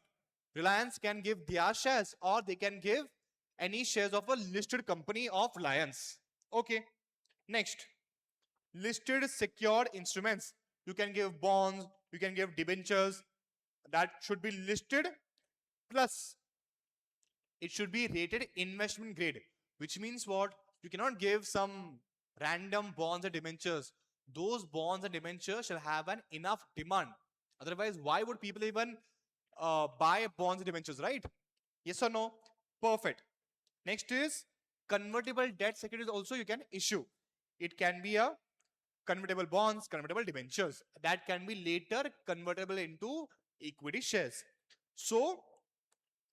Reliance can give their shares, or they can give any shares of a listed company of Reliance. Okay. Next, listed secured instruments. You can give bonds, you can give debentures. That should be listed, plus it should be rated investment grade, which means what? You cannot give some random bonds and debentures. Those bonds and debentures shall have an enough demand. Otherwise, why would people even buy bonds and debentures, right? Yes or no? Perfect. Next is convertible debt securities also you can issue. It can be a convertible bonds, convertible debentures that can be later convertible into equity shares. So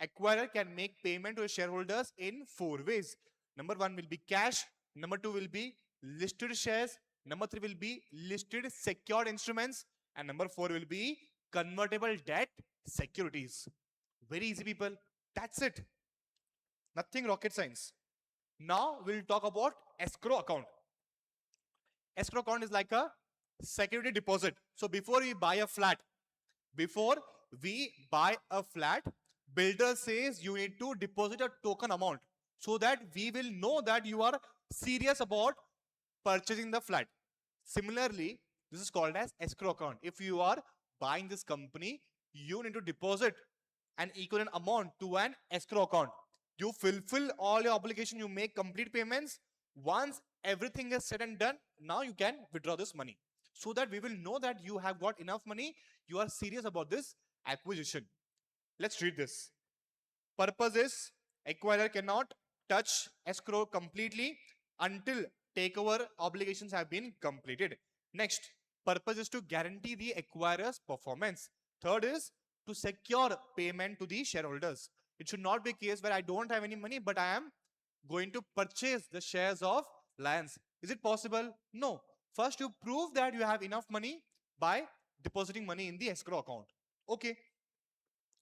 acquirer can make payment to shareholders in four ways. Number one will be cash. Number two will be listed shares. Number three will be listed secured instruments. And number four will be convertible debt securities. Very easy, people. That's it. Nothing rocket science. Now we'll talk about escrow account. Escrow account is like a security deposit. So before we buy a flat, builder says you need to deposit a token amount so that we will know that you are serious about purchasing the flat. Similarly, this is called as escrow account. If you are buying this company, you need to deposit an equivalent amount to an escrow account. You fulfill all your obligation, you make complete payments. Once everything is said and done, now you can withdraw this money so that we will know that you have got enough money, you are serious about this acquisition. Let's read this. Purpose is acquirer cannot touch escrow completely until takeover obligations have been completed. Next, purpose is to guarantee the acquirer's performance. Third is to secure payment to the shareholders. It should not be a case where I don't have any money, but I am going to purchase the shares of Lions. Is it possible? No. First, you prove that you have enough money by depositing money in the escrow account. Okay.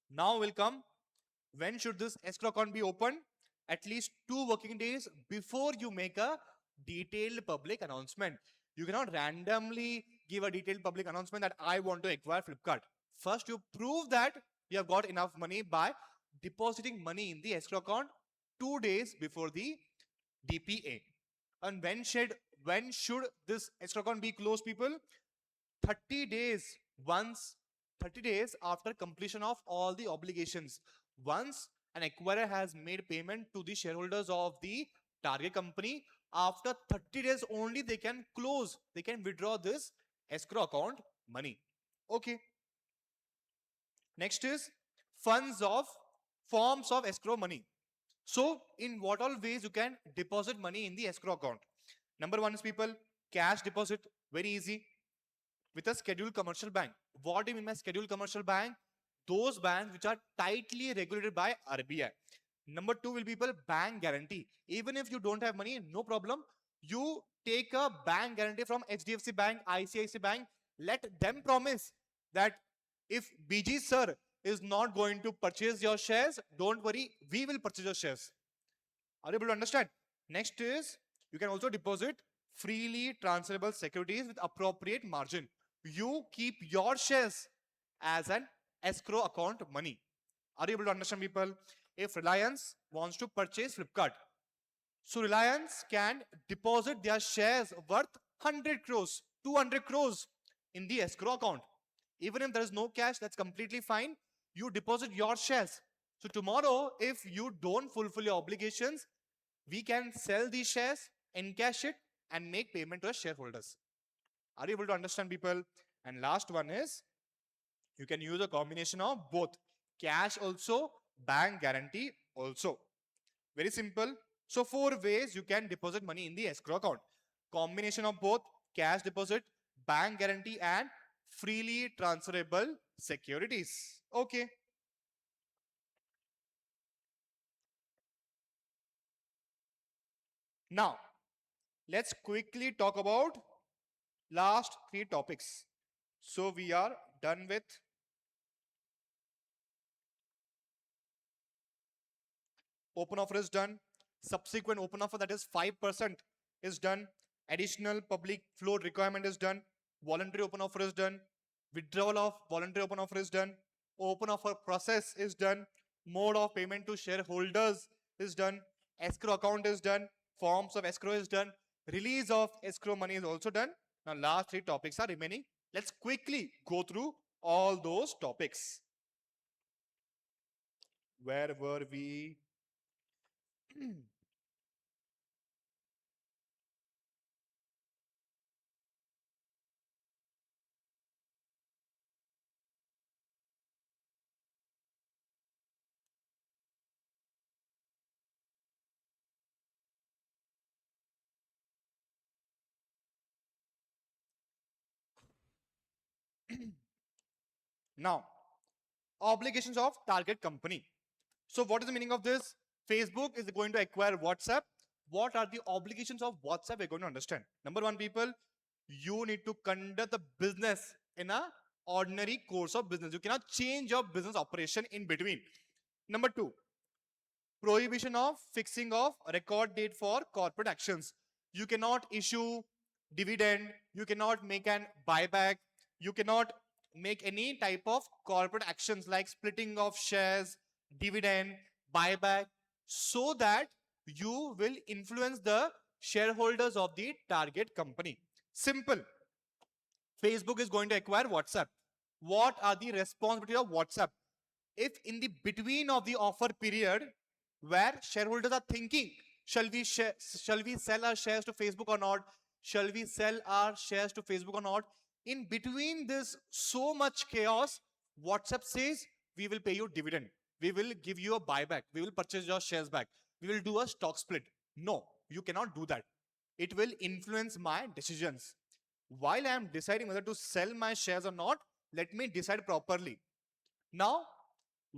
Now will come, when should this escrow account be opened? At least 2 working days before you make a detailed public announcement. You cannot randomly give a detailed public announcement that I want to acquire Flipkart. First, you prove that you have got enough money by depositing money in the escrow account 2 days before the DPA. And when should this escrow account be closed, people? 30 days once 30 days after completion of all the obligations. Once an acquirer has made payment to the shareholders of the target company, after 30 days only they can withdraw this escrow account money. Okay. Next is funds of forms of escrow money. So in what all ways you can deposit money in the escrow account? Number one is, people, cash deposit. Very easy. With a scheduled commercial bank. What do you mean by scheduled commercial bank? Those banks which are tightly regulated by RBI. Number two will be, people, bank guarantee. Even if you don't have money, no problem. You take a bank guarantee from HDFC Bank, ICICI Bank. Let them promise that if BG sir is not going to purchase your shares, don't worry, we will purchase your shares. Are you able to understand? Next is, you can also deposit freely transferable securities with appropriate margin. You keep your shares as an escrow account money. Are you able to understand, people? If Reliance wants to purchase Flipkart, so Reliance can deposit their shares worth 100 crores, 200 crores in the escrow account. Even if there is no cash, that's completely fine. You deposit your shares. So tomorrow, if you don't fulfill your obligations, we can sell these shares, encash it, and make payment to the shareholders. Are you able to understand, people? And last one is, you can use a combination of both, cash also, bank guarantee also. Very simple. So 4 ways you can deposit money in the escrow account. Combination of both, cash deposit, bank guarantee, and freely transferable securities. Okay. Now, let's quickly talk about last 3 topics. So we are done with open offer is done. Subsequent open offer, that is 5%, is done. Additional public float requirement is done. Voluntary open offer is done. Withdrawal of voluntary open offer is done. Open offer process is done. Mode of payment to shareholders is done. Escrow account is done. Forms of escrow is done. Release of escrow money is also done. Now last 3 topics are remaining. Let's quickly go through all those topics. Where were we? Now, obligations of target company. So what is the meaning of this? Facebook is going to acquire WhatsApp. What are the obligations of WhatsApp? We're going to understand. Number one, people, you need to conduct the business in a ordinary course of business. You cannot change your business operation in between. Number two, prohibition of fixing of record date for corporate actions. You cannot issue dividend, you cannot make an buyback, you cannot make any type of corporate actions like splitting of shares, dividend, buyback, so that you will influence the shareholders of the target company. Simple. Facebook is going to acquire WhatsApp. What are the responsibilities of WhatsApp? If in the between of the offer period where shareholders are thinking, shall we sell our shares to Facebook or not, shall we sell our shares to Facebook or not, in between this so much chaos, WhatsApp says we will pay you dividend, we will give you a buyback, we will purchase your shares back, we will do a stock split. No, you cannot do that. It will influence my decisions. While I am deciding whether to sell my shares or not, let me decide properly. Now,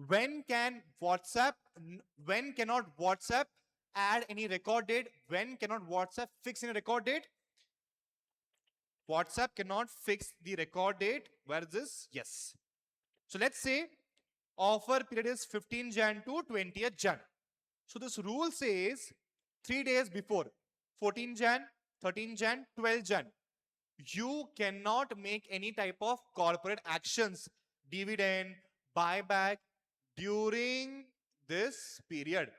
when can WhatsApp, when cannot WhatsApp add any record date? When cannot WhatsApp fix any record date? WhatsApp cannot fix the record date. Where is this? Yes. So let's say offer period is 15 Jan to 20th Jan. So this rule says 3 days before, 14 Jan, 13 Jan, 12 Jan, you cannot make any type of corporate actions, dividend, buyback during this period.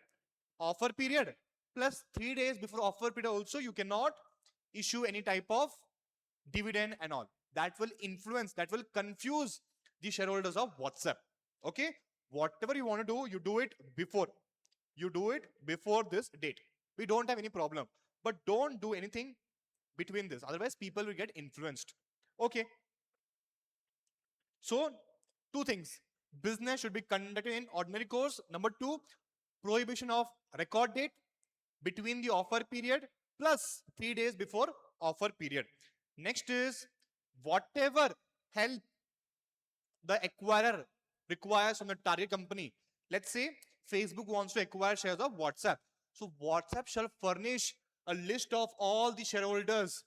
Offer period plus 3 days before offer period also you cannot issue any type of dividend and all. That will influence, that will confuse the shareholders of WhatsApp. Okay, whatever you want to do, you do it before. You do it before this date. We don't have any problem. But don't do anything between this. Otherwise, people will get influenced. Okay. So, two things. Business should be conducted in ordinary course. Number two, prohibition of record date between the offer period plus 3 days before offer period. Next is whatever help the acquirer requires from the target company. Let's say Facebook wants to acquire shares of WhatsApp. So WhatsApp shall furnish a list of all the shareholders,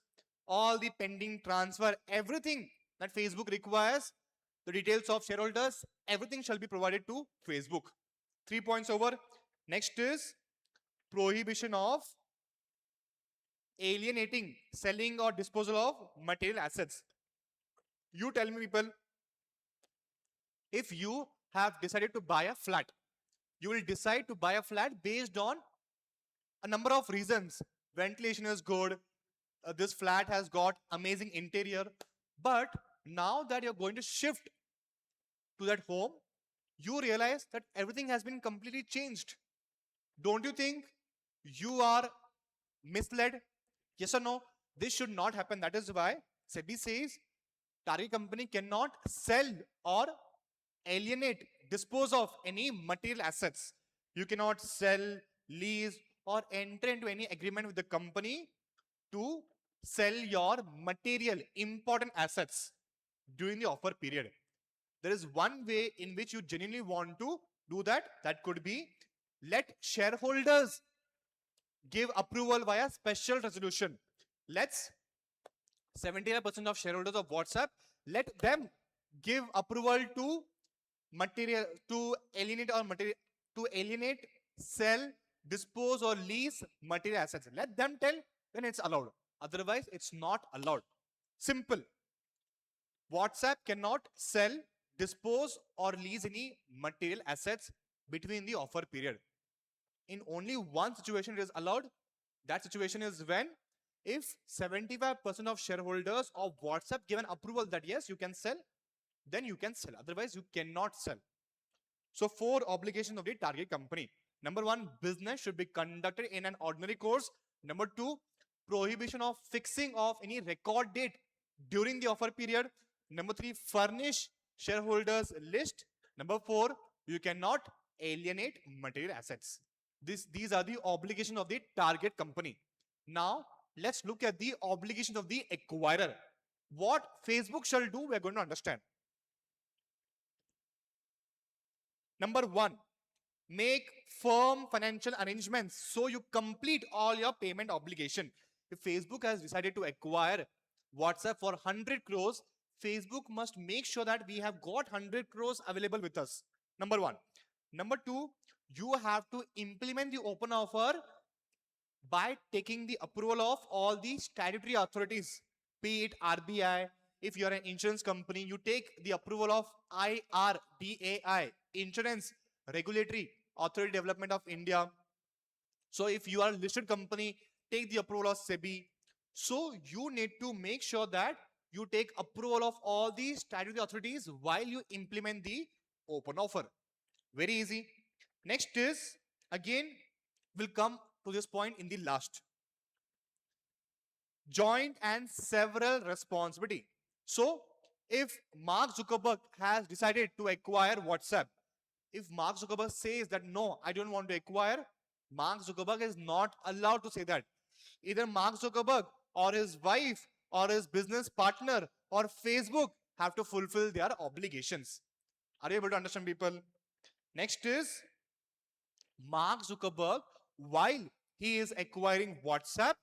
all the pending transfer, everything that Facebook requires, the details of shareholders, everything shall be provided to Facebook. 3 points over. Next is prohibition of alienating, selling or disposal of material assets. You tell me, people, if you have decided to buy a flat, you will decide to buy a flat based on a number of reasons. Ventilation is good, this flat has got amazing interior, but now that you're going to shift to that home, you realize that everything has been completely changed. Don't you think you are misled? Yes or no? This should not happen. That is why SEBI says target company cannot sell or alienate, dispose of any material assets. You cannot sell, lease, or enter into any agreement with the company to sell your material, important assets during the offer period. There is one way in which you genuinely want to do that. That could be let shareholders give approval via special resolution. Let's 75% of shareholders of WhatsApp, let them give approval to material, to alienate or material, to alienate, sell, dispose or lease material assets. Let them tell when it's allowed. Otherwise, it's not allowed. Simple. WhatsApp cannot sell, dispose or lease any material assets between the offer period. In only one situation it is allowed. That situation is when if 75% of shareholders of WhatsApp give an approval that yes, you can sell, then you can sell. Otherwise, you cannot sell. So 4 obligations of the target company. Number 1, business should be conducted in an ordinary course. Number 2, prohibition of fixing of any record date during the offer period. Number 3, furnish shareholders list. Number 4, you cannot alienate material assets. These are the obligations of the target company. Now, let's look at the obligations of the acquirer. What Facebook shall do, we are going to understand. Number one, make firm financial arrangements so you complete all your payment obligation. If Facebook has decided to acquire WhatsApp for 100 crores, Facebook must make sure that we have got 100 crores available with us. Number one. Number two, you have to implement the open offer by taking the approval of all the statutory authorities, be it RBI. If you are an insurance company, you take the approval of IRDAI, Insurance Regulatory Authority Development of India. So if you are a listed company, take the approval of SEBI. So you need to make sure that you take approval of all these statutory authorities while you implement the open offer. Very easy. Next is, again, we'll come to this point in the last. Joint and several responsibility. So if Mark Zuckerberg has decided to acquire WhatsApp, if Mark Zuckerberg says that no, I don't want to acquire, Mark Zuckerberg is not allowed to say that. Either Mark Zuckerberg or his wife or his business partner or Facebook have to fulfill their obligations. Are you able to understand, people? Next is Mark Zuckerberg, while he is acquiring WhatsApp,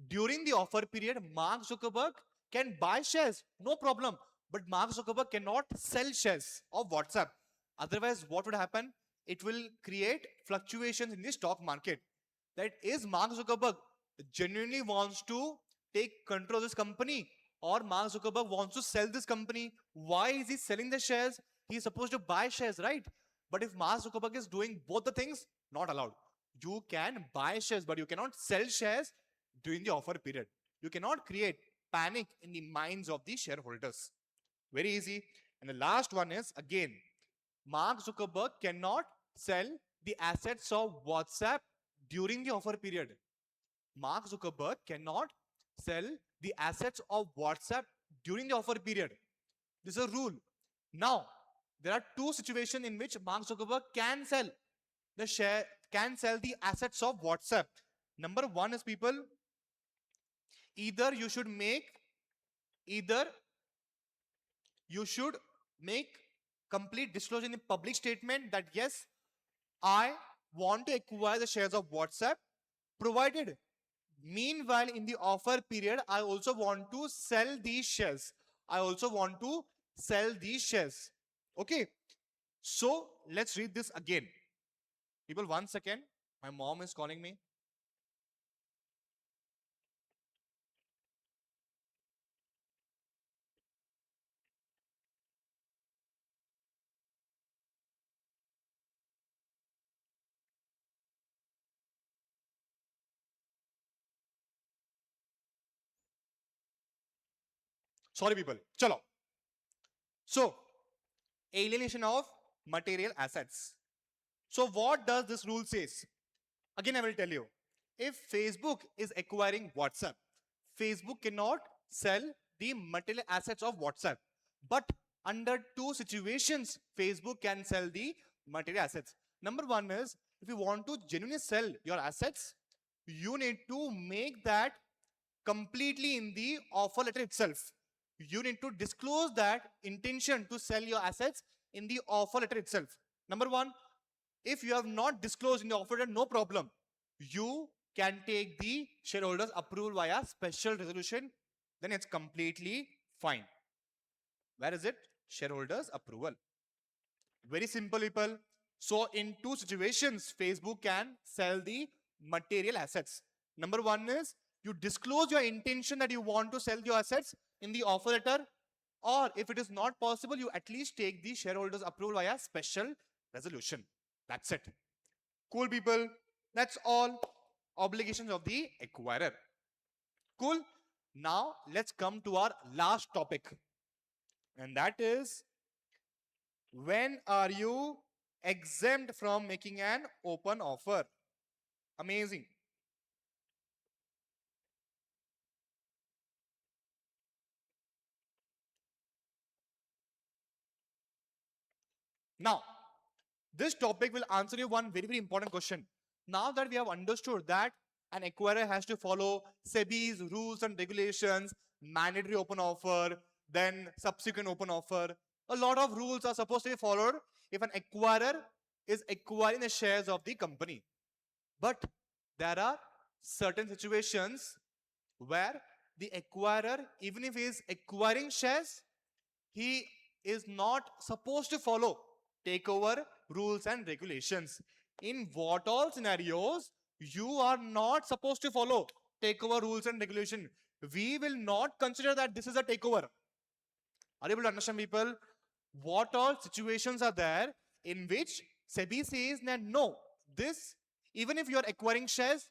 during the offer period, Mark Zuckerberg can buy shares, no problem. But Mark Zuckerberg cannot sell shares of WhatsApp. Otherwise, what would happen? It will create fluctuations in the stock market. That is, Mark Zuckerberg genuinely wants to take control of this company, or Mark Zuckerberg wants to sell this company. Why is he selling the shares? He's supposed to buy shares, right? But if Mark Zuckerberg is doing both the things, not allowed. You can buy shares, but you cannot sell shares during the offer period. You cannot create panic in the minds of the shareholders. Very easy. And the last one is, again, Mark Zuckerberg cannot sell the assets of WhatsApp during the offer period. Mark Zuckerberg cannot sell the assets of WhatsApp during the offer period. This is a rule. Now, there are two situations in which Mark Zuckerberg can sell the assets of WhatsApp. Number one is, people, either you should make complete disclosure in the public statement that yes, I want to acquire the shares of WhatsApp, provided meanwhile in the offer period I also want to sell these shares. Okay, so let's read this again. People, 1 second, my mom is calling me. Sorry, people. Chalo. So, alienation of material assets. So what does this rule says? Again, I will tell you. If Facebook is acquiring WhatsApp, Facebook cannot sell the material assets of WhatsApp. But under two situations, Facebook can sell the material assets. Number one is, if you want to genuinely sell your assets, you need to make that completely in the offer letter itself. You need to disclose that intention to sell your assets in the offer letter itself. Number one, if you have not disclosed in the offer letter, no problem. You can take the shareholders approval via special resolution, then it's completely fine. Where is it? Shareholders approval. Very simple, people. So in two situations, Facebook can sell the material assets. Number one is, you disclose your intention that you want to sell your assets in the offer letter, or if it is not possible, you at least take the shareholders approval via special resolution. That's it. Cool, people. That's all obligations of the acquirer. Cool. Now let's come to our last topic, and that is, when are you exempt from making an open offer? Amazing. Now, this topic will answer you one very, very important question. Now that we have understood that an acquirer has to follow SEBI's rules and regulations, mandatory open offer, then subsequent open offer. A lot of rules are supposed to be followed if an acquirer is acquiring the shares of the company. But there are certain situations where the acquirer, even if he is acquiring shares, he is not supposed to follow takeover rules and regulations. In what all scenarios you are not supposed to follow takeover rules and regulation? We will not consider that this is a takeover. Are you able to understand, people? What all situations are there in which SEBI says that no, this, even if you are acquiring shares,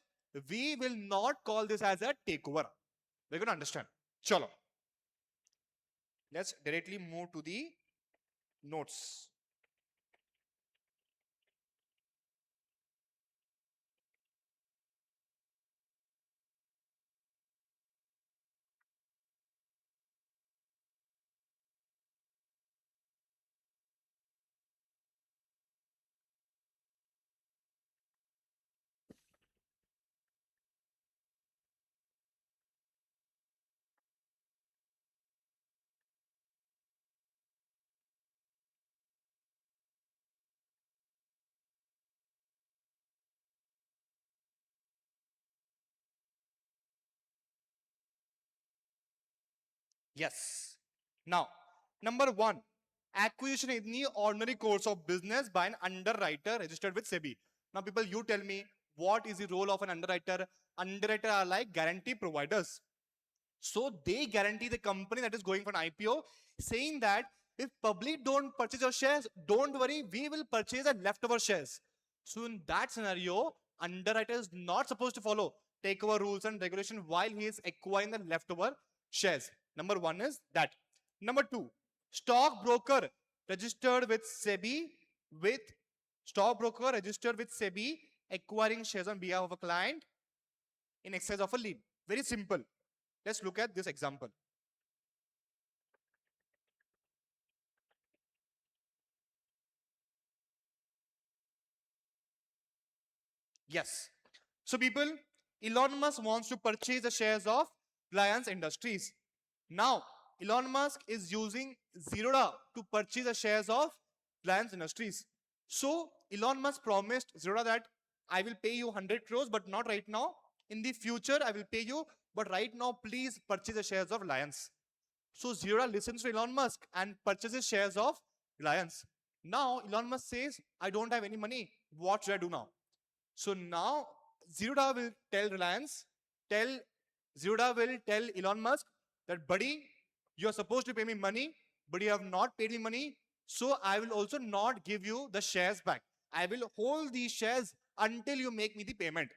we will not call this as a takeover. We're going to understand. Chalo. Let's directly move to the notes. Yes. Now, number one, acquisition in the ordinary course of business by an underwriter registered with SEBI. Now, people, you tell me, what is the role of an underwriter? Underwriter are like guarantee providers. So they guarantee the company that is going for an IPO, saying that if public don't purchase your shares, don't worry, we will purchase the leftover shares. So in that scenario, underwriter is not supposed to follow takeover rules and regulation while he is acquiring the leftover shares. Number one is that. Number two, stockbroker registered with SEBI with stockbroker registered with SEBI acquiring shares on behalf of a client in excess of a lien. Very simple. Let's look at this example. Yes. So people, Elon Musk wants to purchase the shares of Reliance Industries. Now, Elon Musk is using Zerodha to purchase the shares of Reliance Industries. So, Elon Musk promised Zerodha that I will pay you 100 crores, but not right now. In the future, I will pay you, but right now, please purchase the shares of Reliance. So, Zerodha listens to Elon Musk and purchases shares of Reliance. Now, Elon Musk says, I don't have any money. What should I do now? So now Zerodha will tell Reliance, tell Zerodha will tell Elon Musk that, buddy, you are supposed to pay me money, but you have not paid me money. So I will also not give you the shares back. I will hold these shares until you make me the payment.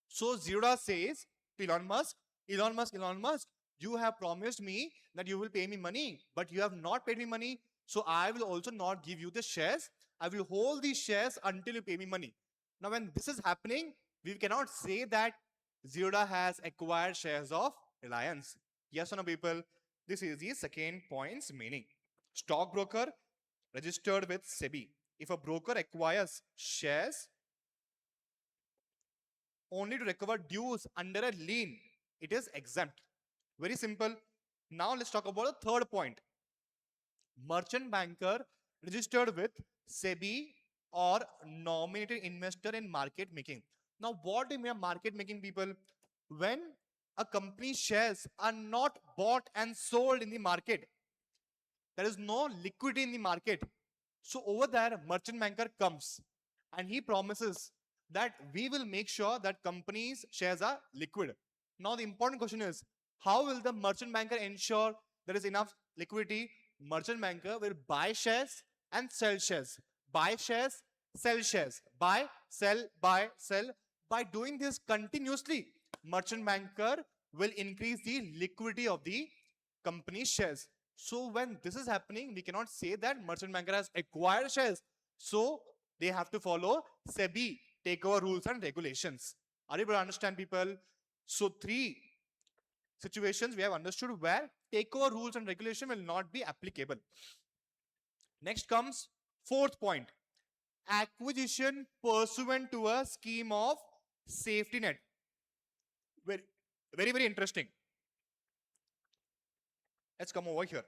So Zerodha says to Elon Musk, Elon Musk, you have promised me that you will pay me money, but you have not paid me money. So I will also not give you the shares. I will hold these shares until you pay me money. Now, when this is happening, we cannot say that Zerodha has acquired shares of Reliance. Yes or no, people? This is the second point's meaning. Stockbroker registered with SEBI. If a broker acquires shares only to recover dues under a lien, it is exempt. Very simple. Now let's talk about the third point. Merchant banker registered with SEBI or nominated investor in market making. Now, what do you mean market making, people? When a company's shares are not bought and sold in the market, there is no liquidity in the market. So over there, merchant banker comes and he promises that we will make sure that companies' shares are liquid. Now the important question is, how will the merchant banker ensure there is enough liquidity? Merchant banker will buy shares and sell shares. Buy shares, sell shares. Buy, sell, buy, sell. By doing this continuously, merchant banker will increase the liquidity of the company's shares. So when this is happening, we cannot say that merchant banker has acquired shares. So they have to follow SEBI takeover rules and regulations. Are you able to understand, people? So three situations we have understood where takeover rules and regulation will not be applicable. Next comes fourth point. Acquisition pursuant to a scheme of safety net. Very, very, very interesting. Let's come over here.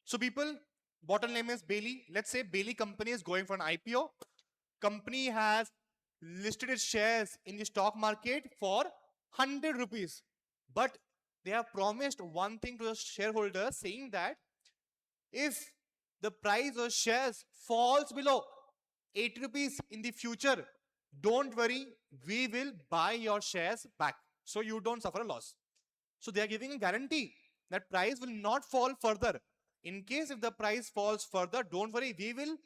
So people, bottle name is Bailey. Let's say Bailey company is going for an IPO. Company has listed its shares in the stock market for 100 rupees. But they have promised one thing to the shareholders, saying that if the price of shares falls below 80 rupees in the future, don't worry, we will buy your shares back so you don't suffer a loss. So they are giving a guarantee that price will not fall further. In case if the price falls further, don't worry, we will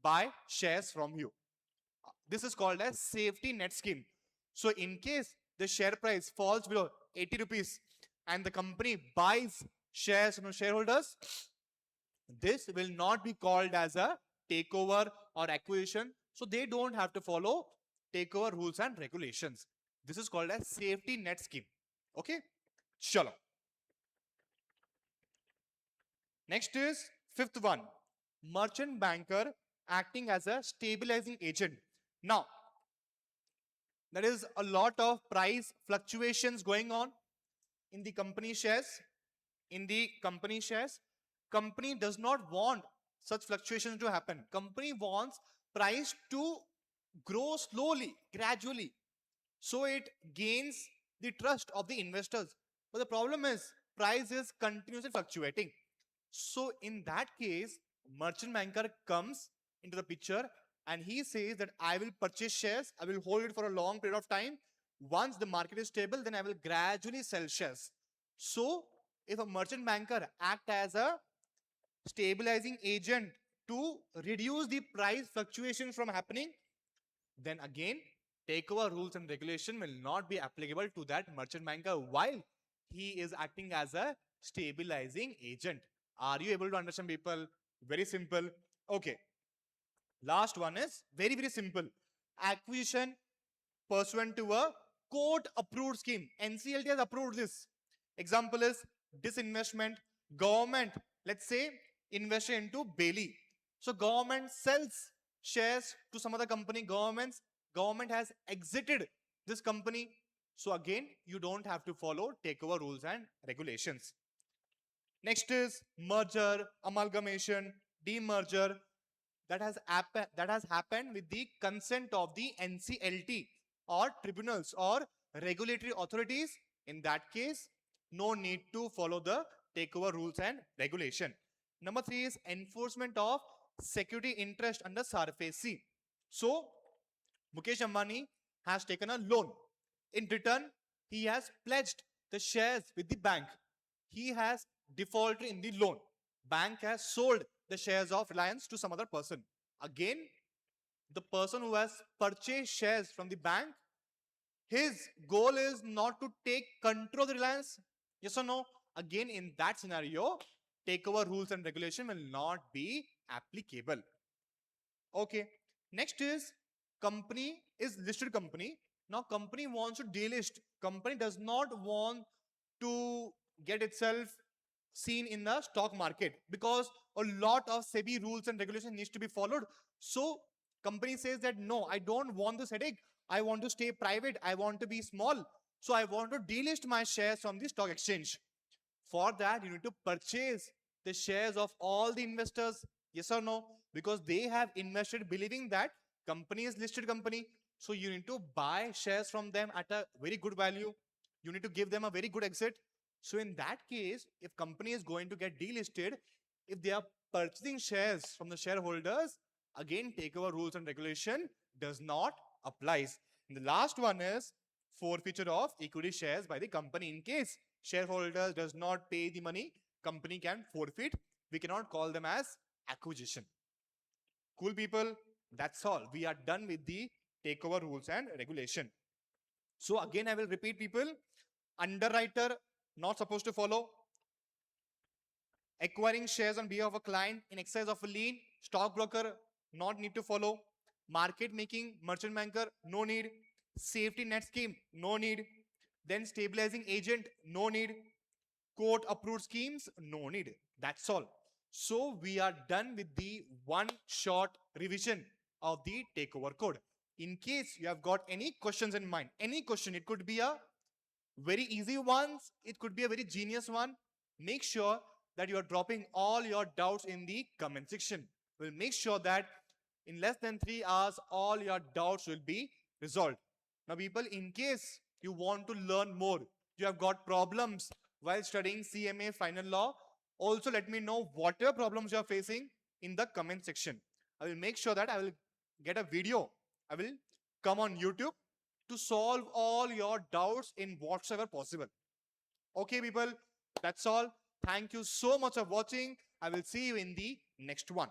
buy shares from you. This is called as safety net scheme. So in case the share price falls below 80 rupees and the company buys shares from shareholders, this will not be called as a takeover or acquisition. So they don't have to follow takeover rules and regulations. This is called as safety net scheme. Okay? Chalo. Next is fifth one, merchant banker acting as a stabilizing agent. Now, there is a lot of price fluctuations going on in the company shares. Company does not want such fluctuations to happen. Company wants price to grow slowly, gradually, so it gains the trust of the investors. But the problem is price is continuously fluctuating. So in that case, merchant banker comes into the picture and he says that I will purchase shares, I will hold it for a long period of time. Once the market is stable, then I will gradually sell shares. So if a merchant banker act as a stabilizing agent to reduce the price fluctuations from happening, then again takeover rules and regulation will not be applicable to that merchant banker while he is acting as a stabilizing agent. Are you able to understand, people? Very simple. Okay. Last one is very, very simple. Acquisition pursuant to a court approved scheme. NCLT has approved this. Example is disinvestment. Government, let's say, invested into Bailey. So government sells shares to some other company. Government has exited this company. So again, you don't have to follow takeover rules and regulations. Next is merger, amalgamation, demerger. That has happened with the consent of the NCLT or tribunals or regulatory authorities. In that case, no need to follow the takeover rules and regulation. Number 3 is enforcement of security interest under SARFAESI. So Mukesh Ambani has taken a loan. In return, he has pledged the shares with the bank. He has defaulted in the loan. Bank has sold the shares of Reliance to some other person. Again, the person who has purchased shares from the bank, his goal is not to take control of the Reliance. Yes or no? Again, in that scenario, takeover rules and regulation will not be applicable. Okay. Next is company is listed company. Now company wants to delist. Company does not want to get itself seen in the stock market because a lot of SEBI rules and regulations needs to be followed. So company says that no, I don't want this headache. I want to stay private. I want to be small. So I want to delist my shares from the stock exchange. For that, you need to purchase the shares of all the investors. Yes or no? Because they have invested believing that company is listed company. So you need to buy shares from them at a very good value. You need to give them a very good exit. So in that case, if company is going to get delisted, if they are purchasing shares from the shareholders, again takeover rules and regulation does not applies. And the last one is forfeiture of equity shares by the company. In case shareholders does not pay the money, company can forfeit. We cannot call them as acquisition. Cool, people? That's all. We are done with the takeover rules and regulation. So again, I will repeat, people. Underwriter not supposed to follow. Acquiring shares on behalf of a client in excess of a lien. Stockbroker not need to follow. Market making merchant banker no need. Safety net scheme no need. Then stabilizing agent no need. Court approved schemes no need. That's all. So we are done with the one short revision of the takeover code. In case you have got any questions in mind, any question, it could be a very easy one, it could be a very genius one, make sure that you are dropping all your doubts in the comment section. We'll make sure that in less than 3 hours, all your doubts will be resolved. Now, people, in case you want to learn more, you have got problems while studying CMA final law, also let me know whatever problems you are facing in the comment section. I will make sure that I will get a video. I will come on YouTube to solve all your doubts in whatsoever possible. Okay, people, that's all. Thank you so much for watching. I will see you in the next one.